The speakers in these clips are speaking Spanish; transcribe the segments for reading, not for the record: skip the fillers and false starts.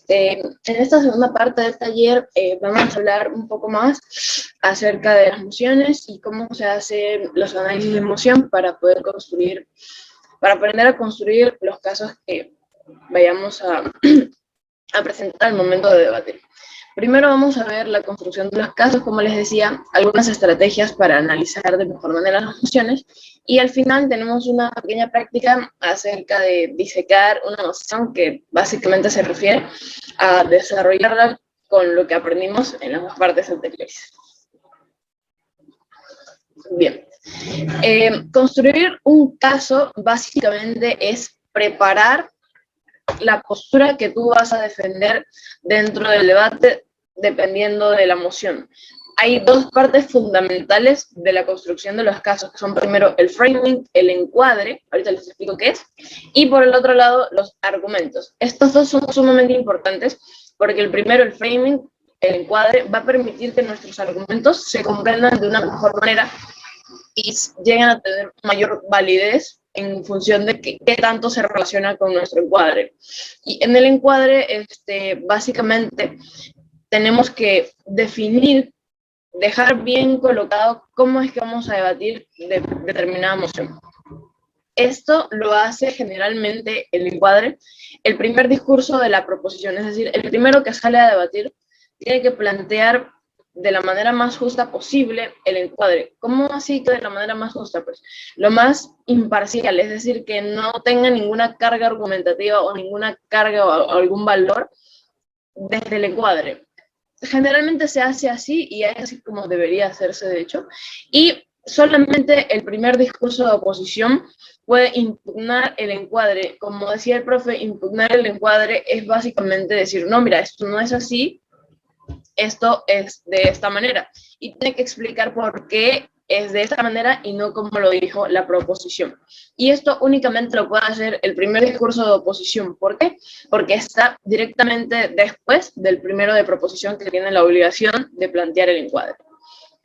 En esta segunda parte del taller vamos a hablar un poco más acerca de las emociones y cómo se hacen los análisis de emoción para poder construir, para aprender a construir los casos que vayamos a presentar al momento de debatir. Primero vamos a ver la construcción de los casos, como les decía, algunas estrategias para analizar de mejor manera las emociones, y al final tenemos una pequeña práctica acerca de disecar una noción que básicamente se refiere a desarrollarla con lo que aprendimos en las dos partes anteriores. Bien, construir un caso básicamente es preparar la postura que tú vas a defender dentro del debate dependiendo de la moción. Hay dos partes fundamentales de la construcción de los casos, que son primero el framing, el encuadre, ahorita les explico qué es, y por el otro lado los argumentos. Estos dos son sumamente importantes porque el primero, el framing, el encuadre, va a permitir que nuestros argumentos se comprendan de una mejor manera y lleguen a tener mayor validez en función de qué tanto se relaciona con nuestro encuadre. Y en el encuadre, básicamente, tenemos que definir, dejar bien colocado cómo es que vamos a debatir de determinada moción. Esto lo hace generalmente el encuadre, el primer discurso de la proposición, es decir, el primero que sale a debatir tiene que plantear de la manera más justa posible el encuadre. ¿Cómo así que de la manera más justa? Pues lo más imparcial, es decir, que no tenga ninguna carga argumentativa o ninguna carga o algún valor desde el encuadre. Generalmente se hace así y es así como debería hacerse, de hecho, y solamente el primer discurso de oposición puede impugnar el encuadre. Como decía el profe, impugnar el encuadre es básicamente decir, no, mira, esto no es así, esto es de esta manera. Y tiene que explicar por qué es de esta manera y no como lo dijo la proposición. Y esto únicamente lo puede hacer el primer discurso de oposición. ¿Por qué? Porque está directamente después del primero de proposición, que tiene la obligación de plantear el encuadre.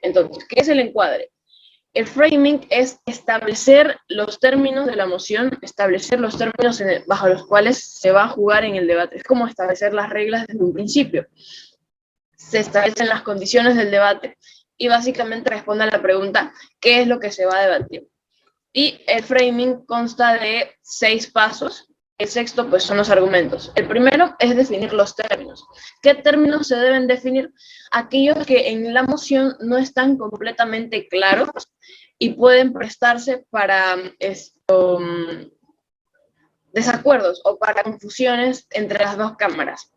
Entonces, ¿qué es el encuadre? El framing es establecer los términos de la moción, establecer los términos bajo los cuales se va a jugar en el debate. Es como establecer las reglas desde un principio. Se establecen las condiciones del debate y básicamente responde a la pregunta, ¿qué es lo que se va a debatir? Y el framing consta de 6 pasos. El sexto, pues, son los argumentos. El primero es definir los términos. ¿Qué términos se deben definir? Aquellos que en la moción no están completamente claros y pueden prestarse para desacuerdos o para confusiones entre las dos cámaras.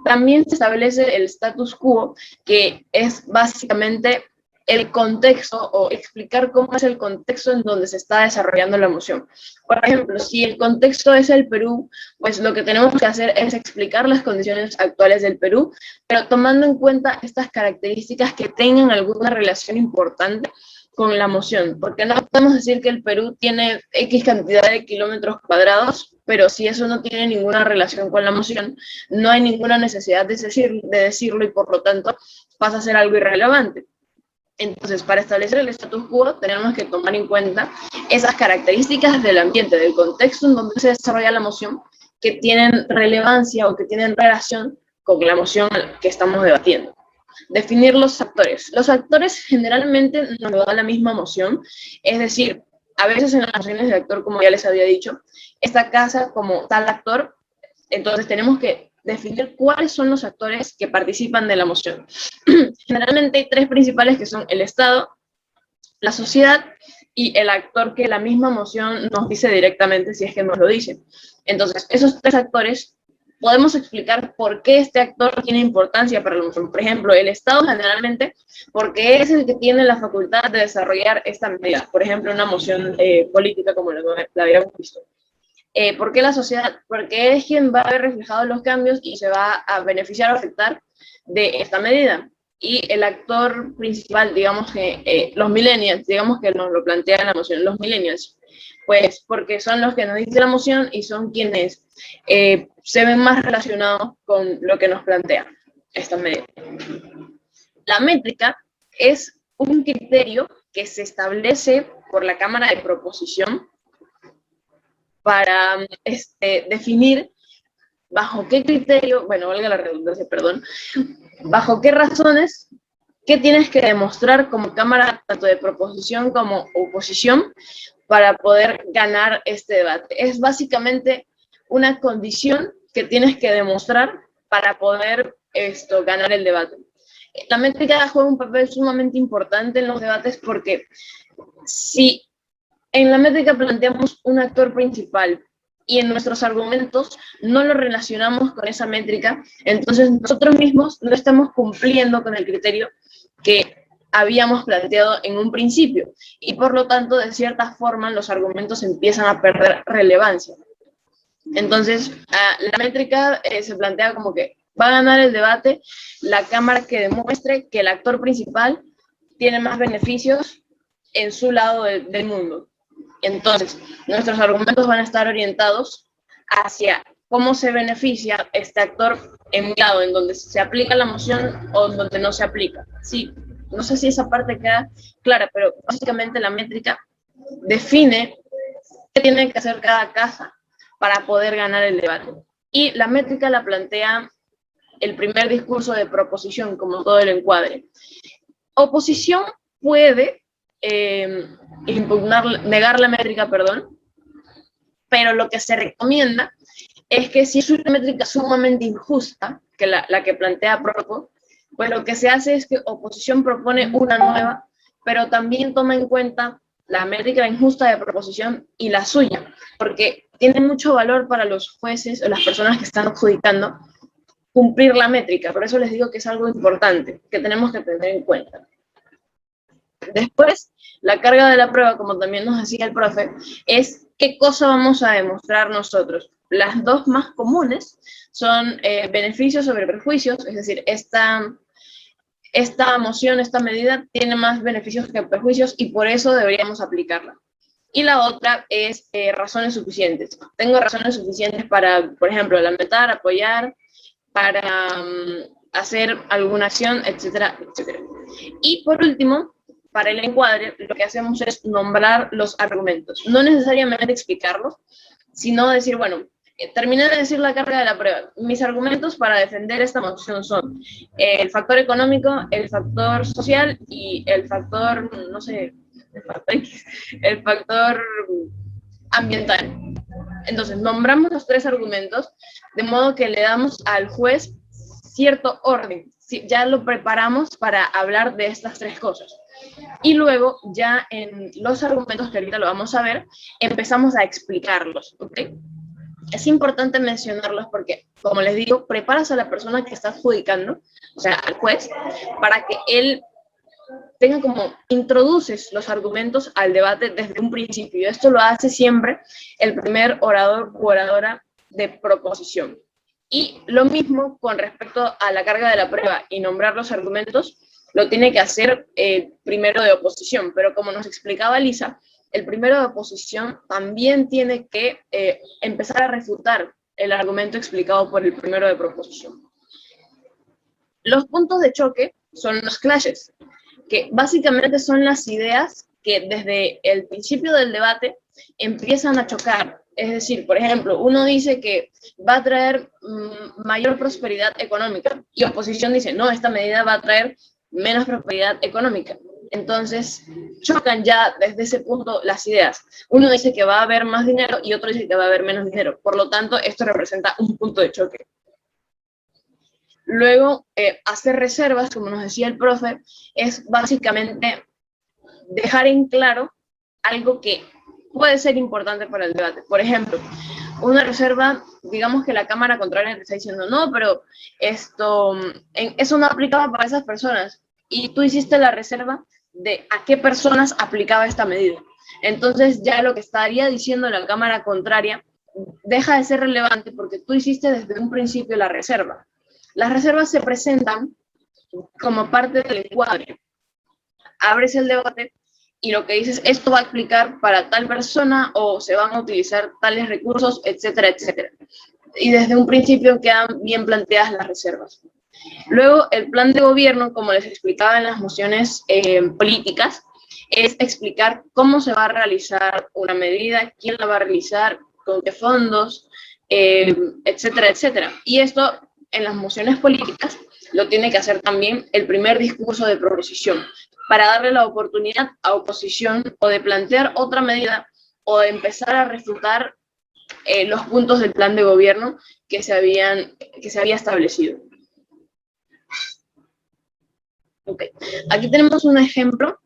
También se establece el status quo, que es básicamente el contexto o explicar cómo es el contexto en donde se está desarrollando la moción. Por ejemplo, si el contexto es el Perú, pues lo que tenemos que hacer es explicar las condiciones actuales del Perú, pero tomando en cuenta estas características que tengan alguna relación importante con la moción, porque no podemos decir que el Perú tiene X cantidad de kilómetros cuadrados, pero si eso no tiene ninguna relación con la moción, no hay ninguna necesidad de decirlo y por lo tanto pasa a ser algo irrelevante. Entonces, para establecer el status quo, tenemos que tomar en cuenta esas características del ambiente, del contexto en donde se desarrolla la moción, que tienen relevancia o que tienen relación con la moción que estamos debatiendo. Definir los actores. Los actores generalmente nos lo da la misma moción, es decir, a veces en las mociones de actor, como ya les había dicho, esta casa como tal actor, entonces tenemos que definir cuáles son los actores que participan de la moción. Generalmente hay 3 principales, que son el Estado, la sociedad y el actor que la misma moción nos dice directamente si es que nos lo dice. Entonces, esos 3 actores podemos explicar por qué este actor tiene importancia para la moción. Por ejemplo, el Estado generalmente, porque es el que tiene la facultad de desarrollar esta medida. Por ejemplo, una moción política como la habíamos visto. ¿Por qué la sociedad? Porque es quien va a ver reflejados los cambios y se va a beneficiar o afectar de esta medida. Y el actor principal, digamos que los millennials, digamos que nos lo plantea en la moción, los millennials, pues porque son los que nos dice la moción y son quienes se ven más relacionados con lo que nos plantea esta medida. La métrica es un criterio que se establece por la Cámara de Proposición para definir bajo qué criterio, bueno, valga la redundancia, perdón, bajo qué razones, qué tienes que demostrar como Cámara, tanto de proposición como oposición, para poder ganar este debate. Es básicamente una condición que tienes que demostrar para poder ganar el debate. La métrica juega un papel sumamente importante en los debates porque si en la métrica planteamos un actor principal y en nuestros argumentos no lo relacionamos con esa métrica, entonces nosotros mismos no estamos cumpliendo con el criterio que habíamos planteado en un principio y por lo tanto de cierta forma los argumentos empiezan a perder relevancia. Entonces la métrica se plantea como que va a ganar el debate la Cámara que demuestre que el actor principal tiene más beneficios en su lado del mundo. Entonces, nuestros argumentos van a estar orientados hacia cómo se beneficia este actor en un lado, en donde se aplica la moción o en donde no se aplica. Sí, no sé si esa parte queda clara, pero básicamente la métrica define qué tiene que hacer cada casa para poder ganar el debate. Y la métrica la plantea el primer discurso de proposición, como todo el encuadre. Oposición puede negar la métrica, perdón, pero lo que se recomienda es que si es una métrica sumamente injusta, que la que plantea Propo, pues lo que se hace es que oposición propone una nueva, pero también toma en cuenta la métrica injusta de proposición y la suya, porque tiene mucho valor para los jueces o las personas que están adjudicando cumplir la métrica, por eso les digo que es algo importante, que tenemos que tener en cuenta. Después, la carga de la prueba, como también nos decía el profe, es qué cosa vamos a demostrar nosotros. Las dos más comunes son beneficios sobre perjuicios, es decir, esta moción, esta medida tiene más beneficios que perjuicios y por eso deberíamos aplicarla. Y la otra es razones suficientes. Tengo razones suficientes para, por ejemplo, lamentar, apoyar, para hacer alguna acción, etcétera, etcétera. Y por último, para el encuadre, lo que hacemos es nombrar los argumentos. No necesariamente explicarlos, sino decir, bueno, terminé de decir la carga de la prueba. Mis argumentos para defender esta moción son el factor económico, el factor social y el factor, no sé, el factor ambiental. Entonces, nombramos los tres argumentos, de modo que le damos al juez cierto orden. Ya lo preparamos para hablar de estas tres cosas. Y luego, ya en los argumentos, que ahorita lo vamos a ver, empezamos a explicarlos, ¿ok? Es importante mencionarlos porque, como les digo, preparas a la persona que está adjudicando, o sea, al juez, para que él tenga como, introduces los argumentos al debate desde un principio. Esto lo hace siempre el primer orador u oradora de proposición. Y lo mismo con respecto a la carga de la prueba y nombrar los argumentos, lo tiene que hacer el primero de oposición, pero como nos explicaba Lisa, el primero de oposición también tiene que empezar a refutar el argumento explicado por el primero de proposición. Los puntos de choque son los clashes, que básicamente son las ideas que desde el principio del debate empiezan a chocar. Es decir, por ejemplo, uno dice que va a traer mayor prosperidad económica y oposición dice, no, esta medida va a traer menos prosperidad económica. Entonces, chocan ya desde ese punto las ideas. Uno dice que va a haber más dinero y otro dice que va a haber menos dinero. Por lo tanto, esto representa un punto de choque. Luego, hacer reservas, como nos decía el profe, es básicamente dejar en claro algo que puede ser importante para el debate. Por ejemplo, una reserva, digamos que la Cámara Contraria te está diciendo, no, pero eso no aplicaba para esas personas. Y tú hiciste la reserva de a qué personas aplicaba esta medida. Entonces ya lo que estaría diciendo la Cámara Contraria deja de ser relevante porque tú hiciste desde un principio la reserva. Las reservas se presentan como parte del encuadre. Abres el debate y lo que dices, esto va a aplicar para tal persona o se van a utilizar tales recursos, etcétera, etcétera. Y desde un principio quedan bien planteadas las reservas. Luego, el plan de gobierno, como les explicaba en las mociones políticas, es explicar cómo se va a realizar una medida, quién la va a realizar, con qué fondos, etcétera, etcétera. Y esto en las mociones políticas lo tiene que hacer también el primer discurso de proposición, para darle la oportunidad a oposición o de plantear otra medida o de empezar a refutar los puntos del plan de gobierno que se había establecido. Okay. Aquí tenemos un ejemplo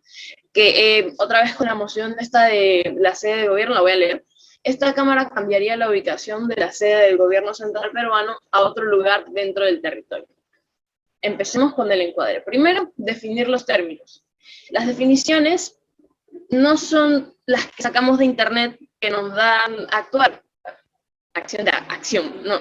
que otra vez con la moción esta de la sede de gobierno, la voy a leer. Esta Cámara cambiaría la ubicación de la sede del gobierno central peruano a otro lugar dentro del territorio. Empecemos con el encuadre. Primero, definir los términos. Las definiciones no son las que sacamos de internet que nos dan actuar, acción, no.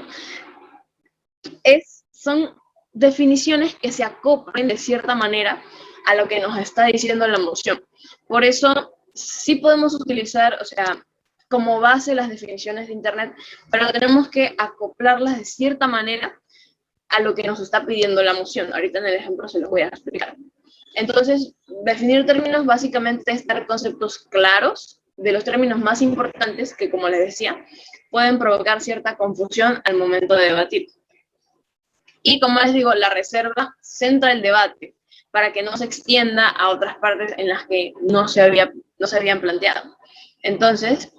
Son definiciones que se acoplen de cierta manera a lo que nos está diciendo la moción. Por eso, sí podemos utilizar, o sea, como base las definiciones de internet, pero tenemos que acoplarlas de cierta manera a lo que nos está pidiendo la moción. Ahorita en el ejemplo se los voy a explicar. Entonces, definir términos básicamente es dar conceptos claros de los términos más importantes que, como les decía, pueden provocar cierta confusión al momento de debatir. Y como les digo, la reserva centra el debate para que no se extienda a otras partes en las que no se habían planteado. Entonces,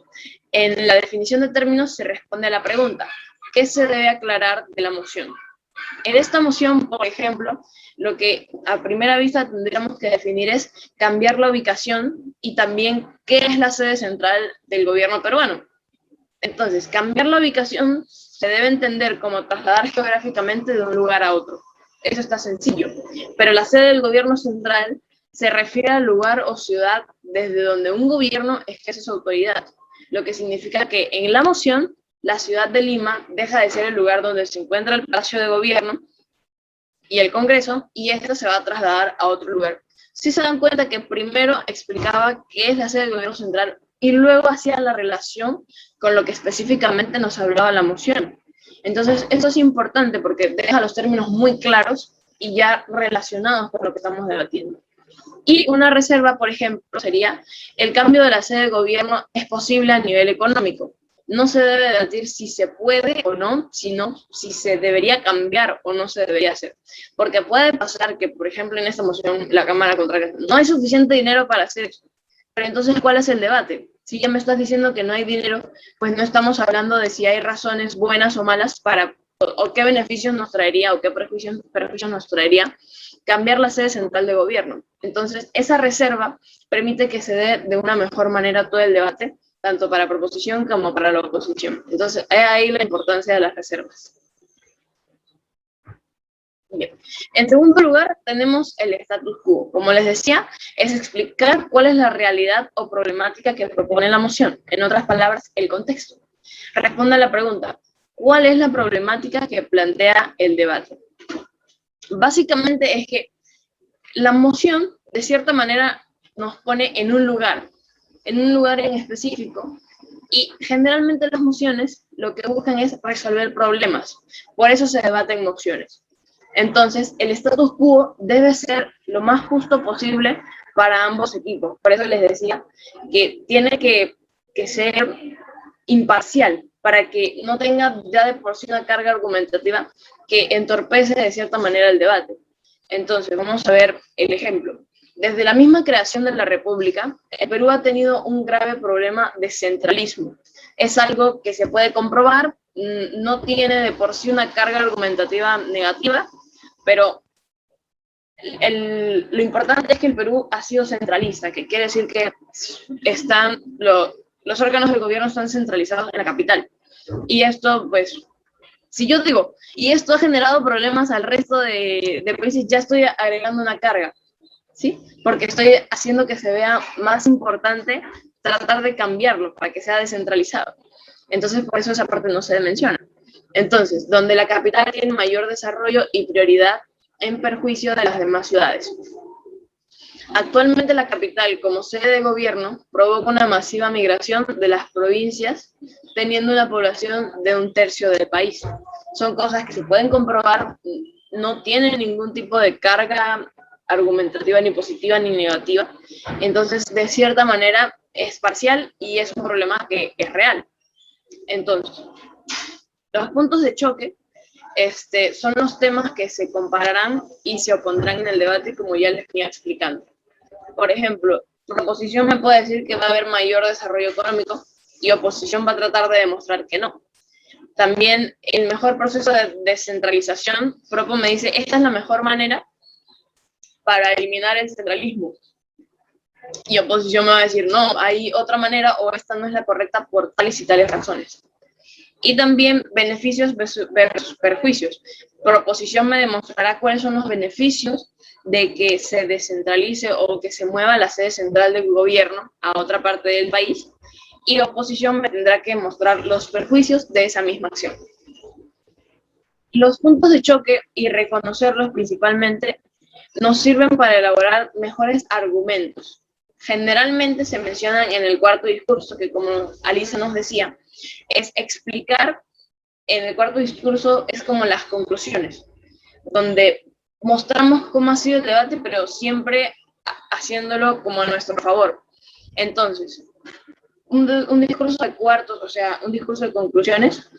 en la definición de términos se responde a la pregunta, ¿qué se debe aclarar de la moción? En esta moción, por ejemplo, lo que a primera vista tendríamos que definir es cambiar la ubicación y también qué es la sede central del gobierno peruano. Entonces, cambiar la ubicación se debe entender como trasladar geográficamente de un lugar a otro. Eso está sencillo. Pero la sede del gobierno central se refiere al lugar o ciudad desde donde un gobierno ejerce su autoridad, lo que significa que en la moción la ciudad de Lima deja de ser el lugar donde se encuentra el Palacio de Gobierno y el Congreso, y esto se va a trasladar a otro lugar. Si se dan cuenta que primero explicaba qué es la sede del gobierno central y luego hacía la relación con lo que específicamente nos hablaba la moción. Entonces, esto es importante porque deja los términos muy claros y ya relacionados con lo que estamos debatiendo. Y una reserva, por ejemplo, sería el cambio de la sede de gobierno es posible a nivel económico. No se debe debatir si se puede o no, sino si se debería cambiar o no se debería hacer. Porque puede pasar que, por ejemplo, en esta moción la Cámara contraria, no hay suficiente dinero para hacer eso. Pero entonces, ¿cuál es el debate? Si ya me estás diciendo que no hay dinero, pues no estamos hablando de si hay razones buenas o malas para, o qué beneficios nos traería o qué perjuicios nos traería cambiar la sede central de gobierno. Entonces, esa reserva permite que se dé de una mejor manera todo el debate, tanto para proposición como para la oposición. Entonces, hay ahí la importancia de las reservas. Bien. En segundo lugar, tenemos el status quo. Como les decía, es explicar cuál es la realidad o problemática que propone la moción. En otras palabras, el contexto. Responda a la pregunta, ¿cuál es la problemática que plantea el debate? Básicamente es que la moción, de cierta manera, nos pone en un lugar en específico, y generalmente las mociones lo que buscan es resolver problemas. Por eso se debaten mociones. Entonces, el status quo debe ser lo más justo posible para ambos equipos. Por eso les decía que tiene que ser imparcial, para que no tenga ya de por sí una carga argumentativa que entorpece de cierta manera el debate. Entonces, vamos a ver el ejemplo. Desde la misma creación de la República, el Perú ha tenido un grave problema de centralismo. Es algo que se puede comprobar, no tiene de por sí una carga argumentativa negativa, pero lo importante es que el Perú ha sido centralista, que quiere decir que los órganos del gobierno están centralizados en la capital. Y esto, pues, si yo digo, y esto ha generado problemas al resto de países, ya estoy agregando una carga, ¿sí? Porque estoy haciendo que se vea más importante tratar de cambiarlo para que sea descentralizado. Entonces, por eso esa parte no se menciona. Entonces, donde la capital tiene mayor desarrollo y prioridad en perjuicio de las demás ciudades. Actualmente la capital, como sede de gobierno, provoca una masiva migración de las provincias, teniendo una población de 1/3 del país. Son cosas que se pueden comprobar, no tienen ningún tipo de carga argumentativa, ni positiva, ni negativa. Entonces, de cierta manera, es parcial y es un problema que es real. Entonces, Los puntos de choque son los temas que se compararán y se opondrán en el debate, como ya les venía explicando. Por ejemplo, proposición me puede decir que va a haber mayor desarrollo económico y oposición va a tratar de demostrar que no. También el mejor proceso de descentralización, Propo me dice, esta es la mejor manera para eliminar el centralismo. Y oposición me va a decir, no, hay otra manera o esta no es la correcta por tales y tales razones. Y también beneficios versus perjuicios. Proposición me demostrará cuáles son los beneficios de que se descentralice o que se mueva la sede central del gobierno a otra parte del país. Y la oposición me tendrá que mostrar los perjuicios de esa misma acción. Los puntos de choque y reconocerlos principalmente nos sirven para elaborar mejores argumentos. Generalmente se mencionan en el cuarto discurso, que como Alisa nos decía, es explicar, en el cuarto discurso es como las conclusiones, donde mostramos cómo ha sido el debate, pero siempre haciéndolo como a nuestro favor. Entonces, un discurso de cuartos, o sea, un discurso de conclusiones,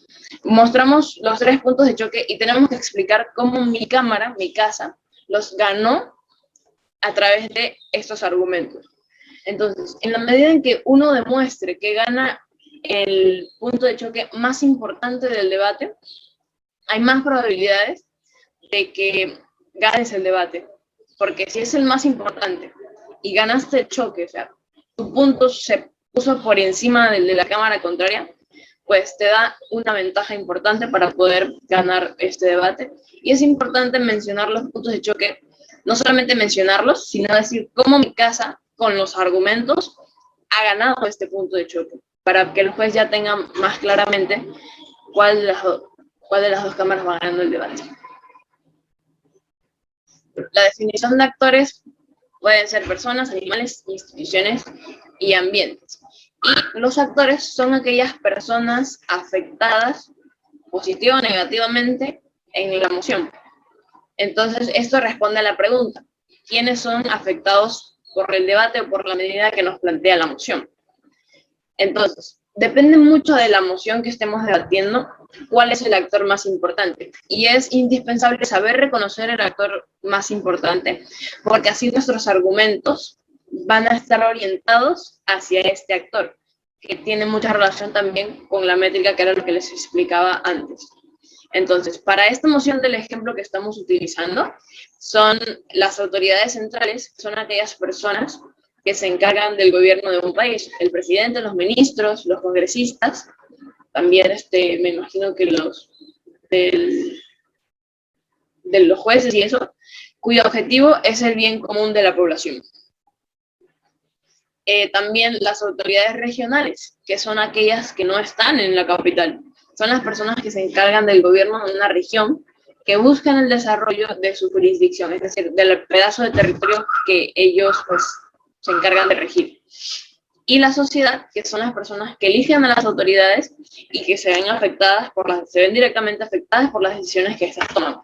mostramos los 3 puntos de choque y tenemos que explicar cómo mi cámara, mi casa, los ganó a través de estos argumentos. Entonces, en la medida en que uno demuestre que gana el punto de choque más importante del debate, hay más probabilidades de que ganes el debate. Porque si es el más importante y ganaste el choque, o sea, tu punto se puso por encima del de la cámara contraria, pues te da una ventaja importante para poder ganar este debate. Y es importante mencionar los puntos de choque, no solamente mencionarlos, sino decir cómo mi casa, con los argumentos, ha ganado este punto de choque, para que el juez ya tenga más claramente cuál de las dos cámaras va ganando el debate. La definición de actores pueden ser personas, animales, instituciones y ambientes. Y los actores son aquellas personas afectadas, positiva o negativamente, en la moción. Entonces, esto responde a la pregunta: ¿quiénes son afectados por el debate o por la medida que nos plantea la moción? Entonces, depende mucho de la moción que estemos debatiendo, cuál es el actor más importante. Y es indispensable saber reconocer el actor más importante, porque así nuestros argumentos van a estar orientados hacia este actor, que tiene mucha relación también con la métrica, que era lo que les explicaba antes. Entonces, para esta moción del ejemplo que estamos utilizando, son las autoridades centrales, son aquellas personas que se encargan del gobierno de un país, el presidente, los ministros, los congresistas, también me imagino que los de los jueces y eso, cuyo objetivo es el bien común de la población. También las autoridades regionales, que son aquellas que no están en la capital, son las personas que se encargan del gobierno de una región, que buscan el desarrollo de su jurisdicción, es decir, del pedazo de territorio que ellos pues se encargan de regir. Y la sociedad, que son las personas que eligen a las autoridades y que se ven directamente afectadas por las decisiones que estas toman.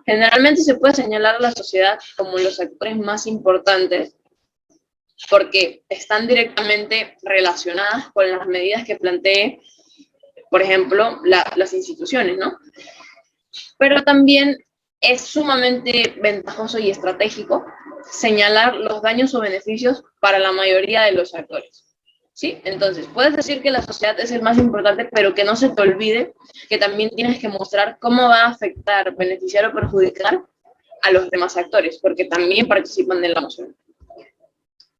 Generalmente se puede señalar a la sociedad como los actores más importantes porque están directamente relacionadas con las medidas que plantee, por ejemplo, las instituciones, ¿no? Pero también es sumamente ventajoso y estratégico señalar los daños o beneficios para la mayoría de los actores, ¿sí? Entonces, puedes decir que la sociedad es el más importante, pero que no se te olvide que también tienes que mostrar cómo va a afectar, beneficiar o perjudicar a los demás actores, porque también participan de la moción.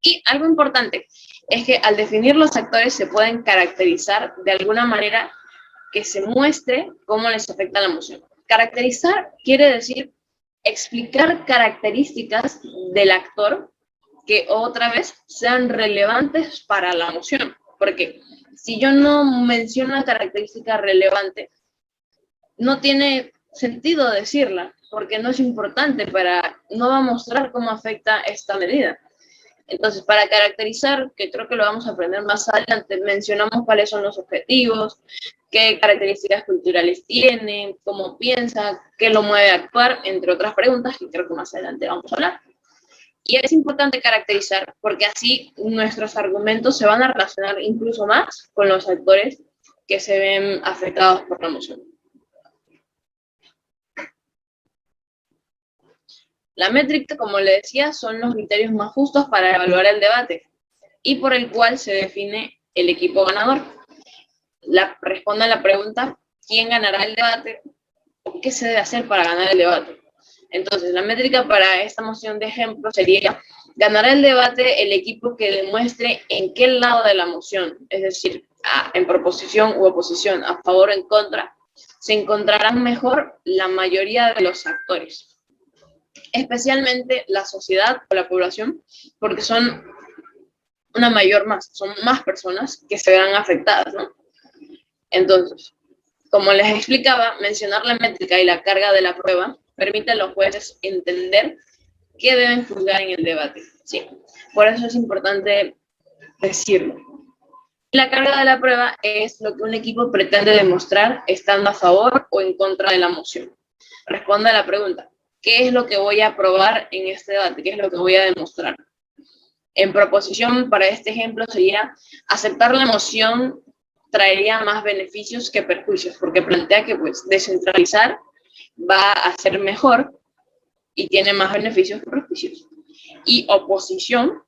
Y algo importante es que al definir los actores se pueden caracterizar de alguna manera que se muestre cómo les afecta la moción. Caracterizar quiere decir explicar características del actor que otra vez sean relevantes para la moción. Porque si yo no menciono una característica relevante, no tiene sentido decirla, porque no es importante, no va a mostrar cómo afecta esta medida. Entonces, para caracterizar, que creo que lo vamos a aprender más adelante, mencionamos cuáles son los objetivos, qué características culturales tiene, cómo piensa, qué lo mueve a actuar, entre otras preguntas que creo que más adelante vamos a hablar. Y es importante caracterizar porque así nuestros argumentos se van a relacionar incluso más con los actores que se ven afectados por la moción. La métrica, como le decía, son los criterios más justos para evaluar el debate y por el cual se define el equipo ganador. Responde a la pregunta, ¿quién ganará el debate? ¿Qué se debe hacer para ganar el debate? Entonces, la métrica para esta moción de ejemplo sería, ganará el debate el equipo que demuestre en qué lado de la moción, es decir, en proposición u oposición, a favor o en contra, se encontrarán mejor la mayoría de los actores, especialmente la sociedad o la población, porque son son más personas que se verán afectadas, ¿no? Entonces, como les explicaba, mencionar la métrica y la carga de la prueba permite a los jueces entender qué deben juzgar en el debate. Sí, por eso es importante decirlo. La carga de la prueba es lo que un equipo pretende demostrar estando a favor o en contra de la moción. Responde a la pregunta, ¿qué es lo que voy a probar en este debate? ¿Qué es lo que voy a demostrar? En proposición, para este ejemplo, sería aceptar la moción traería más beneficios que perjuicios, porque plantea que pues, descentralizar va a ser mejor y tiene más beneficios que perjuicios. Y oposición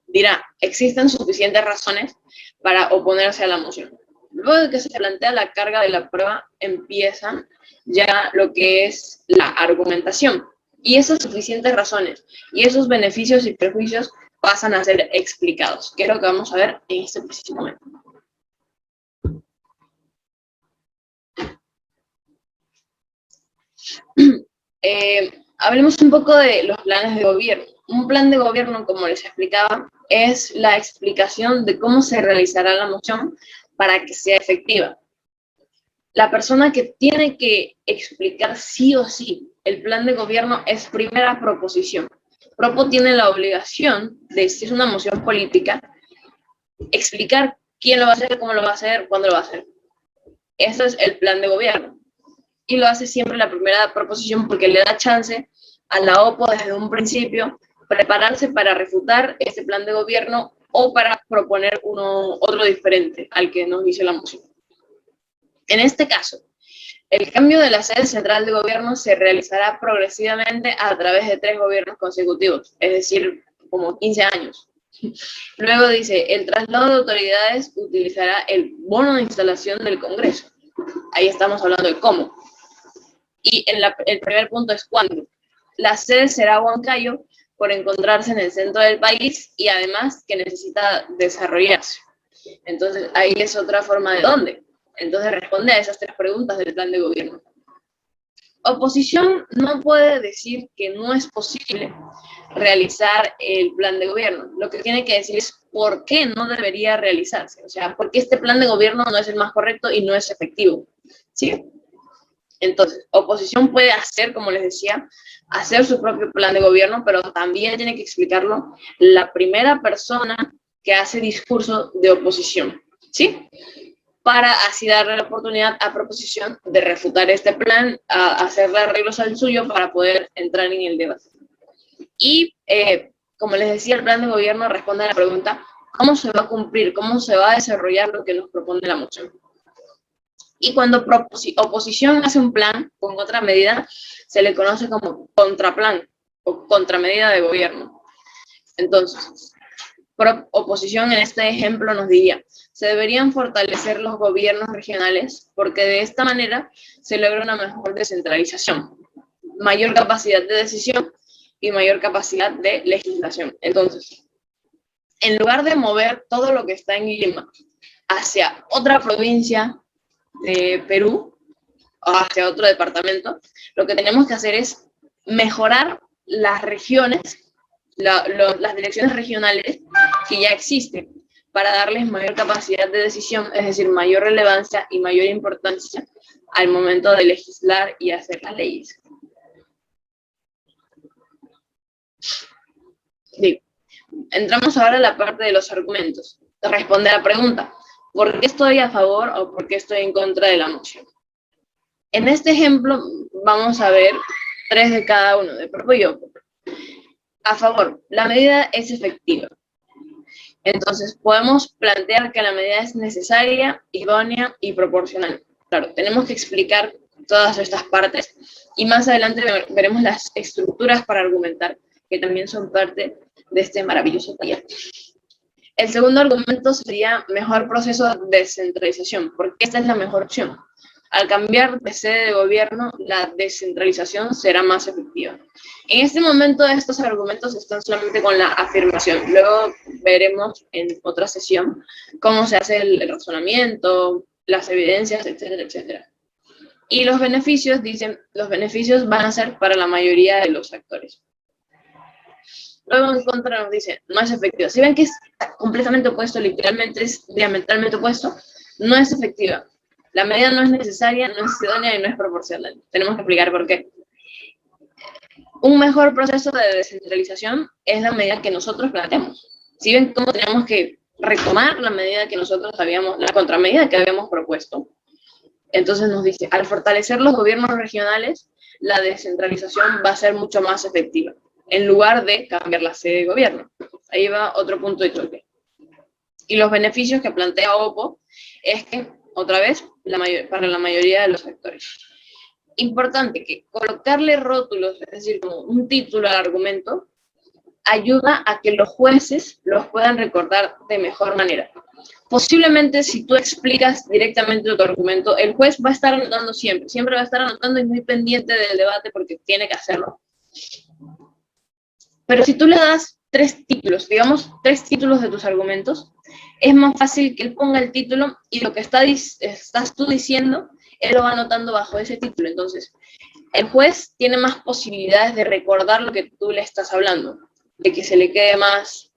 dirá, existen suficientes razones para oponerse a la moción. Luego de que se plantea la carga de la prueba, empieza ya lo que es la argumentación. Y esas suficientes razones y esos beneficios y perjuicios pasan a ser explicados, que es lo que vamos a ver en este preciso momento. Hablemos un poco de los planes de gobierno. Un plan de gobierno, como les explicaba, es la explicación de cómo se realizará la moción para que sea efectiva. La persona que tiene que explicar sí o sí el plan de gobierno es primera proposición. Propo tiene la obligación de, si es una moción política, explicar quién lo va a hacer, cómo lo va a hacer, cuándo lo va a hacer. Eso es el plan de gobierno. Y lo hace siempre la primera proposición porque le da chance a la OPO desde un principio prepararse para refutar este plan de gobierno o para proponer otro diferente al que nos dice la moción. En este caso, el cambio de la sede central de gobierno se realizará progresivamente a través de 3 gobiernos consecutivos, es decir, como 15 años. Luego dice, el traslado de autoridades utilizará el bono de instalación del Congreso. Ahí estamos hablando de cómo. Y el primer punto es cuándo. La sede será Huancayo por encontrarse en el centro del país y además que necesita desarrollarse. Entonces, ahí es otra forma de dónde. Entonces, responde a esas 3 preguntas del plan de gobierno. Oposición no puede decir que no es posible realizar el plan de gobierno. Lo que tiene que decir es por qué no debería realizarse. O sea, por qué este plan de gobierno no es el más correcto y no es efectivo. ¿Sí? Entonces, oposición puede hacer, como les decía, hacer su propio plan de gobierno, pero también tiene que explicarlo la primera persona que hace discurso de oposición, ¿sí? Para así darle la oportunidad a proposición de refutar este plan, a hacerle arreglos al suyo para poder entrar en el debate. Y, como les decía, el plan de gobierno responde a la pregunta, ¿cómo se va a cumplir, cómo se va a desarrollar lo que nos propone la moción? Y cuando oposición hace un plan con otra medida, se le conoce como contraplan o contramedida de gobierno. Entonces, oposición en este ejemplo nos diría, se deberían fortalecer los gobiernos regionales porque de esta manera se logra una mejor descentralización, mayor capacidad de decisión y mayor capacidad de legislación. Entonces, en lugar de mover todo lo que está en Lima hacia otra provincia de Perú o hacia otro departamento, lo que tenemos que hacer es mejorar las regiones, las direcciones regionales que ya existen, para darles mayor capacidad de decisión, es decir, mayor relevancia y mayor importancia al momento de legislar y hacer las leyes. Bien. Entramos ahora a la parte de los argumentos. Responde a la pregunta, ¿por qué estoy a favor o por qué estoy en contra de la moción? En este ejemplo vamos a ver 3 de cada uno, de Propo y Opo. A favor, la medida es efectiva. Entonces, podemos plantear que la medida es necesaria, idónea y proporcional. Claro, tenemos que explicar todas estas partes, y más adelante veremos las estructuras para argumentar, que también son parte de este maravilloso taller. El segundo argumento sería mejor proceso de descentralización, porque esta es la mejor opción. Al cambiar de sede de gobierno, la descentralización será más efectiva. En este momento estos argumentos están solamente con la afirmación. Luego veremos en otra sesión cómo se hace el razonamiento, las evidencias, etcétera, etcétera. Y los beneficios, dicen, los beneficios van a ser para la mayoría de los actores. Luego en contra nos dice, no es efectiva. Si ven que es completamente opuesto, literalmente es diametralmente opuesto, no es efectiva. La medida no es necesaria, no es idónea y no es proporcional. Tenemos que explicar por qué. Un mejor proceso de descentralización es la medida que nosotros planteamos. Si ven cómo tenemos que retomar la medida que nosotros habíamos, la contramedida que habíamos propuesto, entonces nos dice, al fortalecer los gobiernos regionales, la descentralización va a ser mucho más efectiva, en lugar de cambiar la sede de gobierno. Ahí va otro punto de choque. Y los beneficios que plantea Oppo es que, otra vez, para la mayoría de los actores. Importante que colocarle rótulos, es decir, como un título al argumento, ayuda a que los jueces los puedan recordar de mejor manera. Posiblemente si tú explicas directamente tu argumento, el juez va a estar anotando siempre va a estar anotando y muy pendiente del debate porque tiene que hacerlo. Pero si tú le das 3 títulos, digamos 3 títulos de tus argumentos, es más fácil que él ponga el título y lo que estás tú diciendo, él lo va anotando bajo ese título. Entonces, el juez tiene más posibilidades de recordar lo que tú le estás hablando, de que se le quede más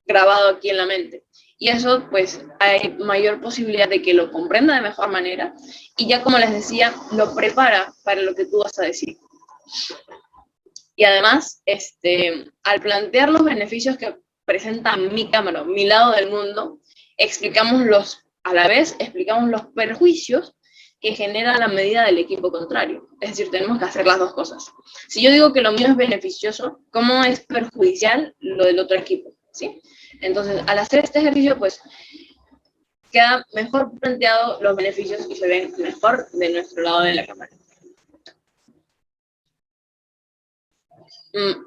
grabado aquí en la mente. Y eso, pues, hay mayor posibilidad de que lo comprenda de mejor manera y ya, como les decía, lo prepara para lo que tú vas a decir. Y además, al plantear los beneficios que presenta mi cámara, mi lado del mundo, a la vez explicamos los perjuicios que genera la medida del equipo contrario. Es decir, tenemos que hacer las dos cosas. Si yo digo que lo mío es beneficioso, ¿cómo es perjudicial lo del otro equipo? ¿Sí? Entonces, al hacer este ejercicio, pues, queda mejor planteado los beneficios y se ven mejor de nuestro lado de la cámara.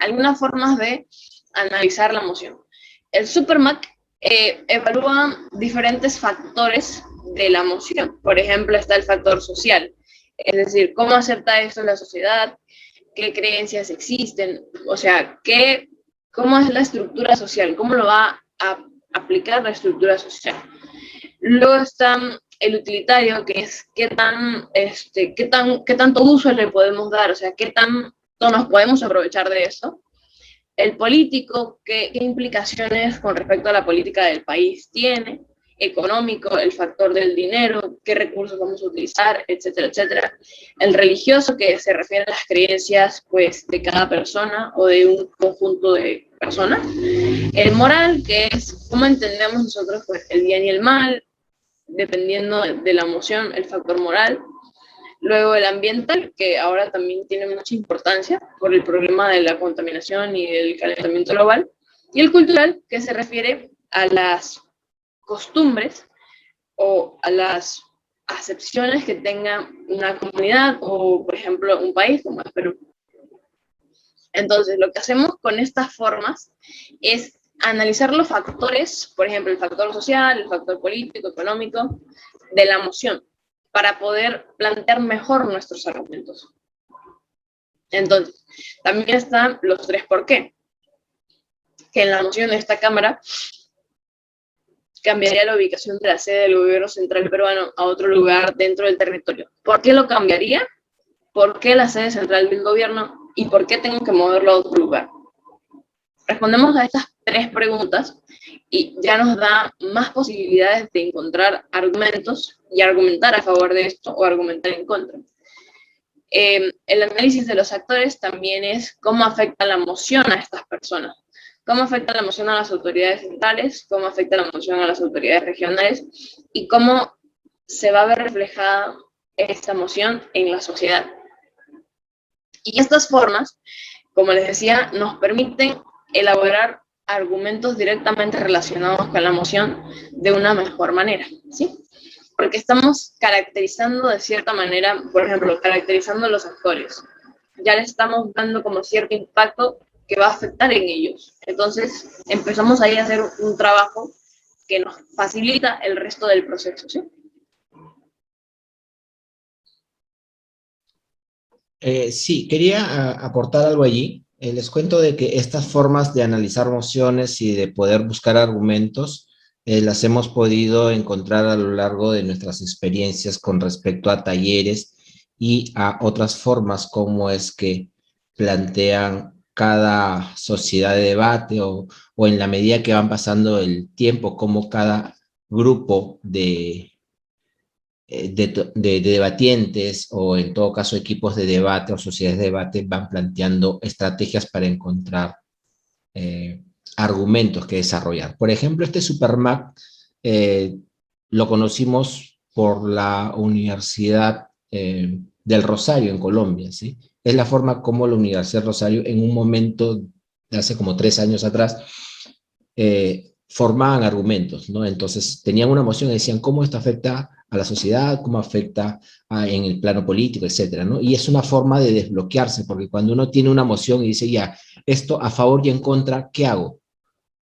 Algunas formas de analizar la moción. El SuperMAC evalúa diferentes factores de la moción. Por ejemplo, está el factor social, es decir, cómo acepta esto la sociedad, qué creencias existen, o sea, cómo es la estructura social, cómo lo va a aplicar la estructura social. Luego está el utilitario, que es qué tanto uso le podemos dar, o sea, qué tanto nos podemos aprovechar de eso. El político, qué implicaciones con respecto a la política del país tiene. Económico, el factor del dinero, qué recursos vamos a utilizar, etcétera, etcétera. El religioso, que se refiere a las creencias, pues, de cada persona o de un conjunto de personas. El moral, que es cómo entendemos nosotros, pues, el bien y el mal, dependiendo de la emoción, el factor moral. Luego el ambiental, que ahora también tiene mucha importancia por el problema de la contaminación y el calentamiento global. Y el cultural, que se refiere a las costumbres o a las acepciones que tenga una comunidad o, por ejemplo, un país como es Perú. Entonces, lo que hacemos con estas formas es analizar los factores, por ejemplo, el factor social, el factor político, económico, de la moción, para poder plantear mejor nuestros argumentos. Entonces, también están los 3 por qué, que en la moción de esta Cámara cambiaría la ubicación de la sede del gobierno central peruano a otro lugar dentro del territorio. ¿Por qué lo cambiaría? ¿Por qué la sede central del gobierno? ¿Y por qué tengo que moverlo a otro lugar? Respondemos a estas 3 preguntas y ya nos da más posibilidades de encontrar argumentos y argumentar a favor de esto o argumentar en contra. El análisis de los actores también es cómo afecta la moción a estas personas. Cómo afecta la moción a las autoridades centrales, cómo afecta la moción a las autoridades regionales y cómo se va a ver reflejada esta moción en la sociedad. Y estas formas, como les decía, nos permiten elaborar argumentos directamente relacionados con la moción de una mejor manera, ¿sí? porque estamos caracterizando de cierta manera, por ejemplo, caracterizando a los actores. Ya les estamos dando como cierto impacto que va a afectar en ellos. Entonces, empezamos ahí a hacer un trabajo que nos facilita el resto del proceso, ¿sí? Sí, quería aportar algo allí. Les cuento de que estas formas de analizar emociones y de poder buscar argumentos las hemos podido encontrar a lo largo de nuestras experiencias con respecto a talleres y a otras formas como es que plantean cada sociedad de debate o en la medida que van pasando el tiempo, como cada grupo de debatientes o en todo caso equipos de debate o sociedades de debate van planteando estrategias para encontrar eh, argumentos que desarrollar. Por ejemplo, este SuperMac eh, lo conocimos por la Universidad del Rosario en Colombia, ¿sí? Es la forma como la Universidad del Rosario en un momento de hace como 3 años atrás formaban argumentos, ¿no? Entonces tenían una moción y decían cómo esto afecta a la sociedad, cómo afecta en el plano político, etcétera, ¿no? Y es una forma de desbloquearse, porque cuando uno tiene una moción y dice, ya, esto a favor y en contra, ¿qué hago?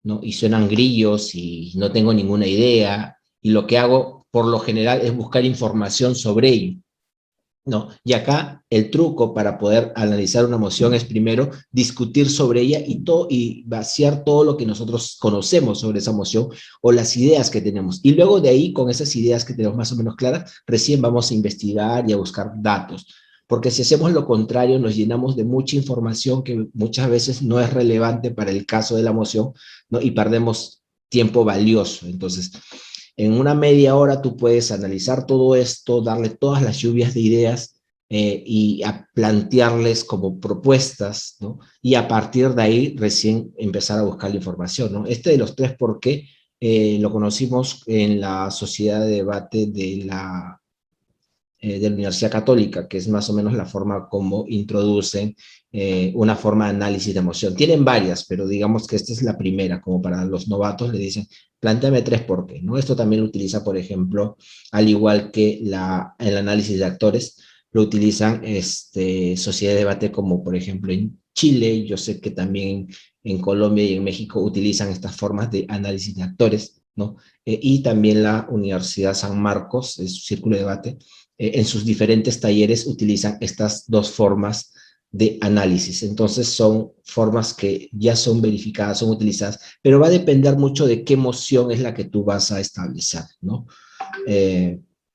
¿No? Y suenan grillos y no tengo ninguna idea, y lo que hago por lo general es buscar información sobre ello. ¿No? Y acá el truco para poder analizar una emoción es primero discutir sobre ella y vaciar todo lo que nosotros conocemos sobre esa emoción o las ideas que tenemos. Y luego de ahí, con esas ideas que tenemos más o menos claras, recién vamos a investigar y a buscar datos. Porque si hacemos lo contrario, nos llenamos de mucha información que muchas veces no es relevante para el caso de la emoción, ¿no? Y perdemos tiempo valioso. Entonces, en una media hora tú puedes analizar todo esto, darle todas las lluvias de ideas y a plantearles como propuestas, ¿no? Y a partir de ahí recién empezar a buscar la información, ¿no? Este de los tres por qué lo conocimos en la sociedad de debate de la Universidad Católica, que es más o menos la forma como introducen una forma de análisis de emoción. Tienen varias, pero digamos que esta es la primera, como para los novatos le dicen, planteame tres por qué, ¿no? Esto también lo utiliza, por ejemplo, al igual que el análisis de actores, lo utilizan sociedad de debate como, por ejemplo, en Chile, yo sé que también en Colombia y en México utilizan estas formas de análisis de actores, ¿no? Y también la Universidad San Marcos, es su círculo de debate, en sus diferentes talleres utilizan estas dos formas de análisis. Entonces son formas que ya son verificadas, son utilizadas, pero va a depender mucho de qué emoción es la que tú vas a establecer, ¿no?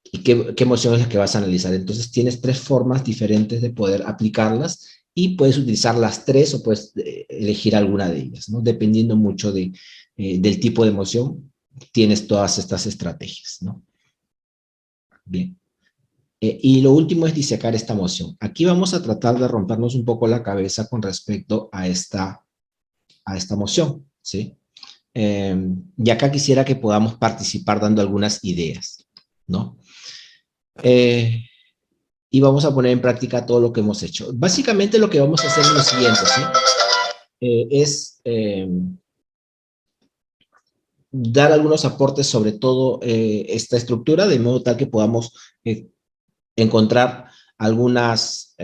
Y qué emoción es la que vas a analizar. Entonces tienes tres formas diferentes de poder aplicarlas y puedes utilizar las tres o puedes elegir alguna de ellas, ¿no? Dependiendo mucho del tipo de emoción, tienes todas estas estrategias, ¿no? Bien. Y lo último es disecar esta emoción. Aquí vamos a tratar de rompernos un poco la cabeza con respecto a esta emoción, ¿sí? Y acá quisiera que podamos participar dando algunas ideas, ¿no? Eh, y vamos a poner en práctica todo lo que hemos hecho. Básicamente lo que vamos a hacer es lo siguiente, ¿sí? Es dar algunos aportes sobre todo esta estructura, de modo tal que podamos encontrar algunas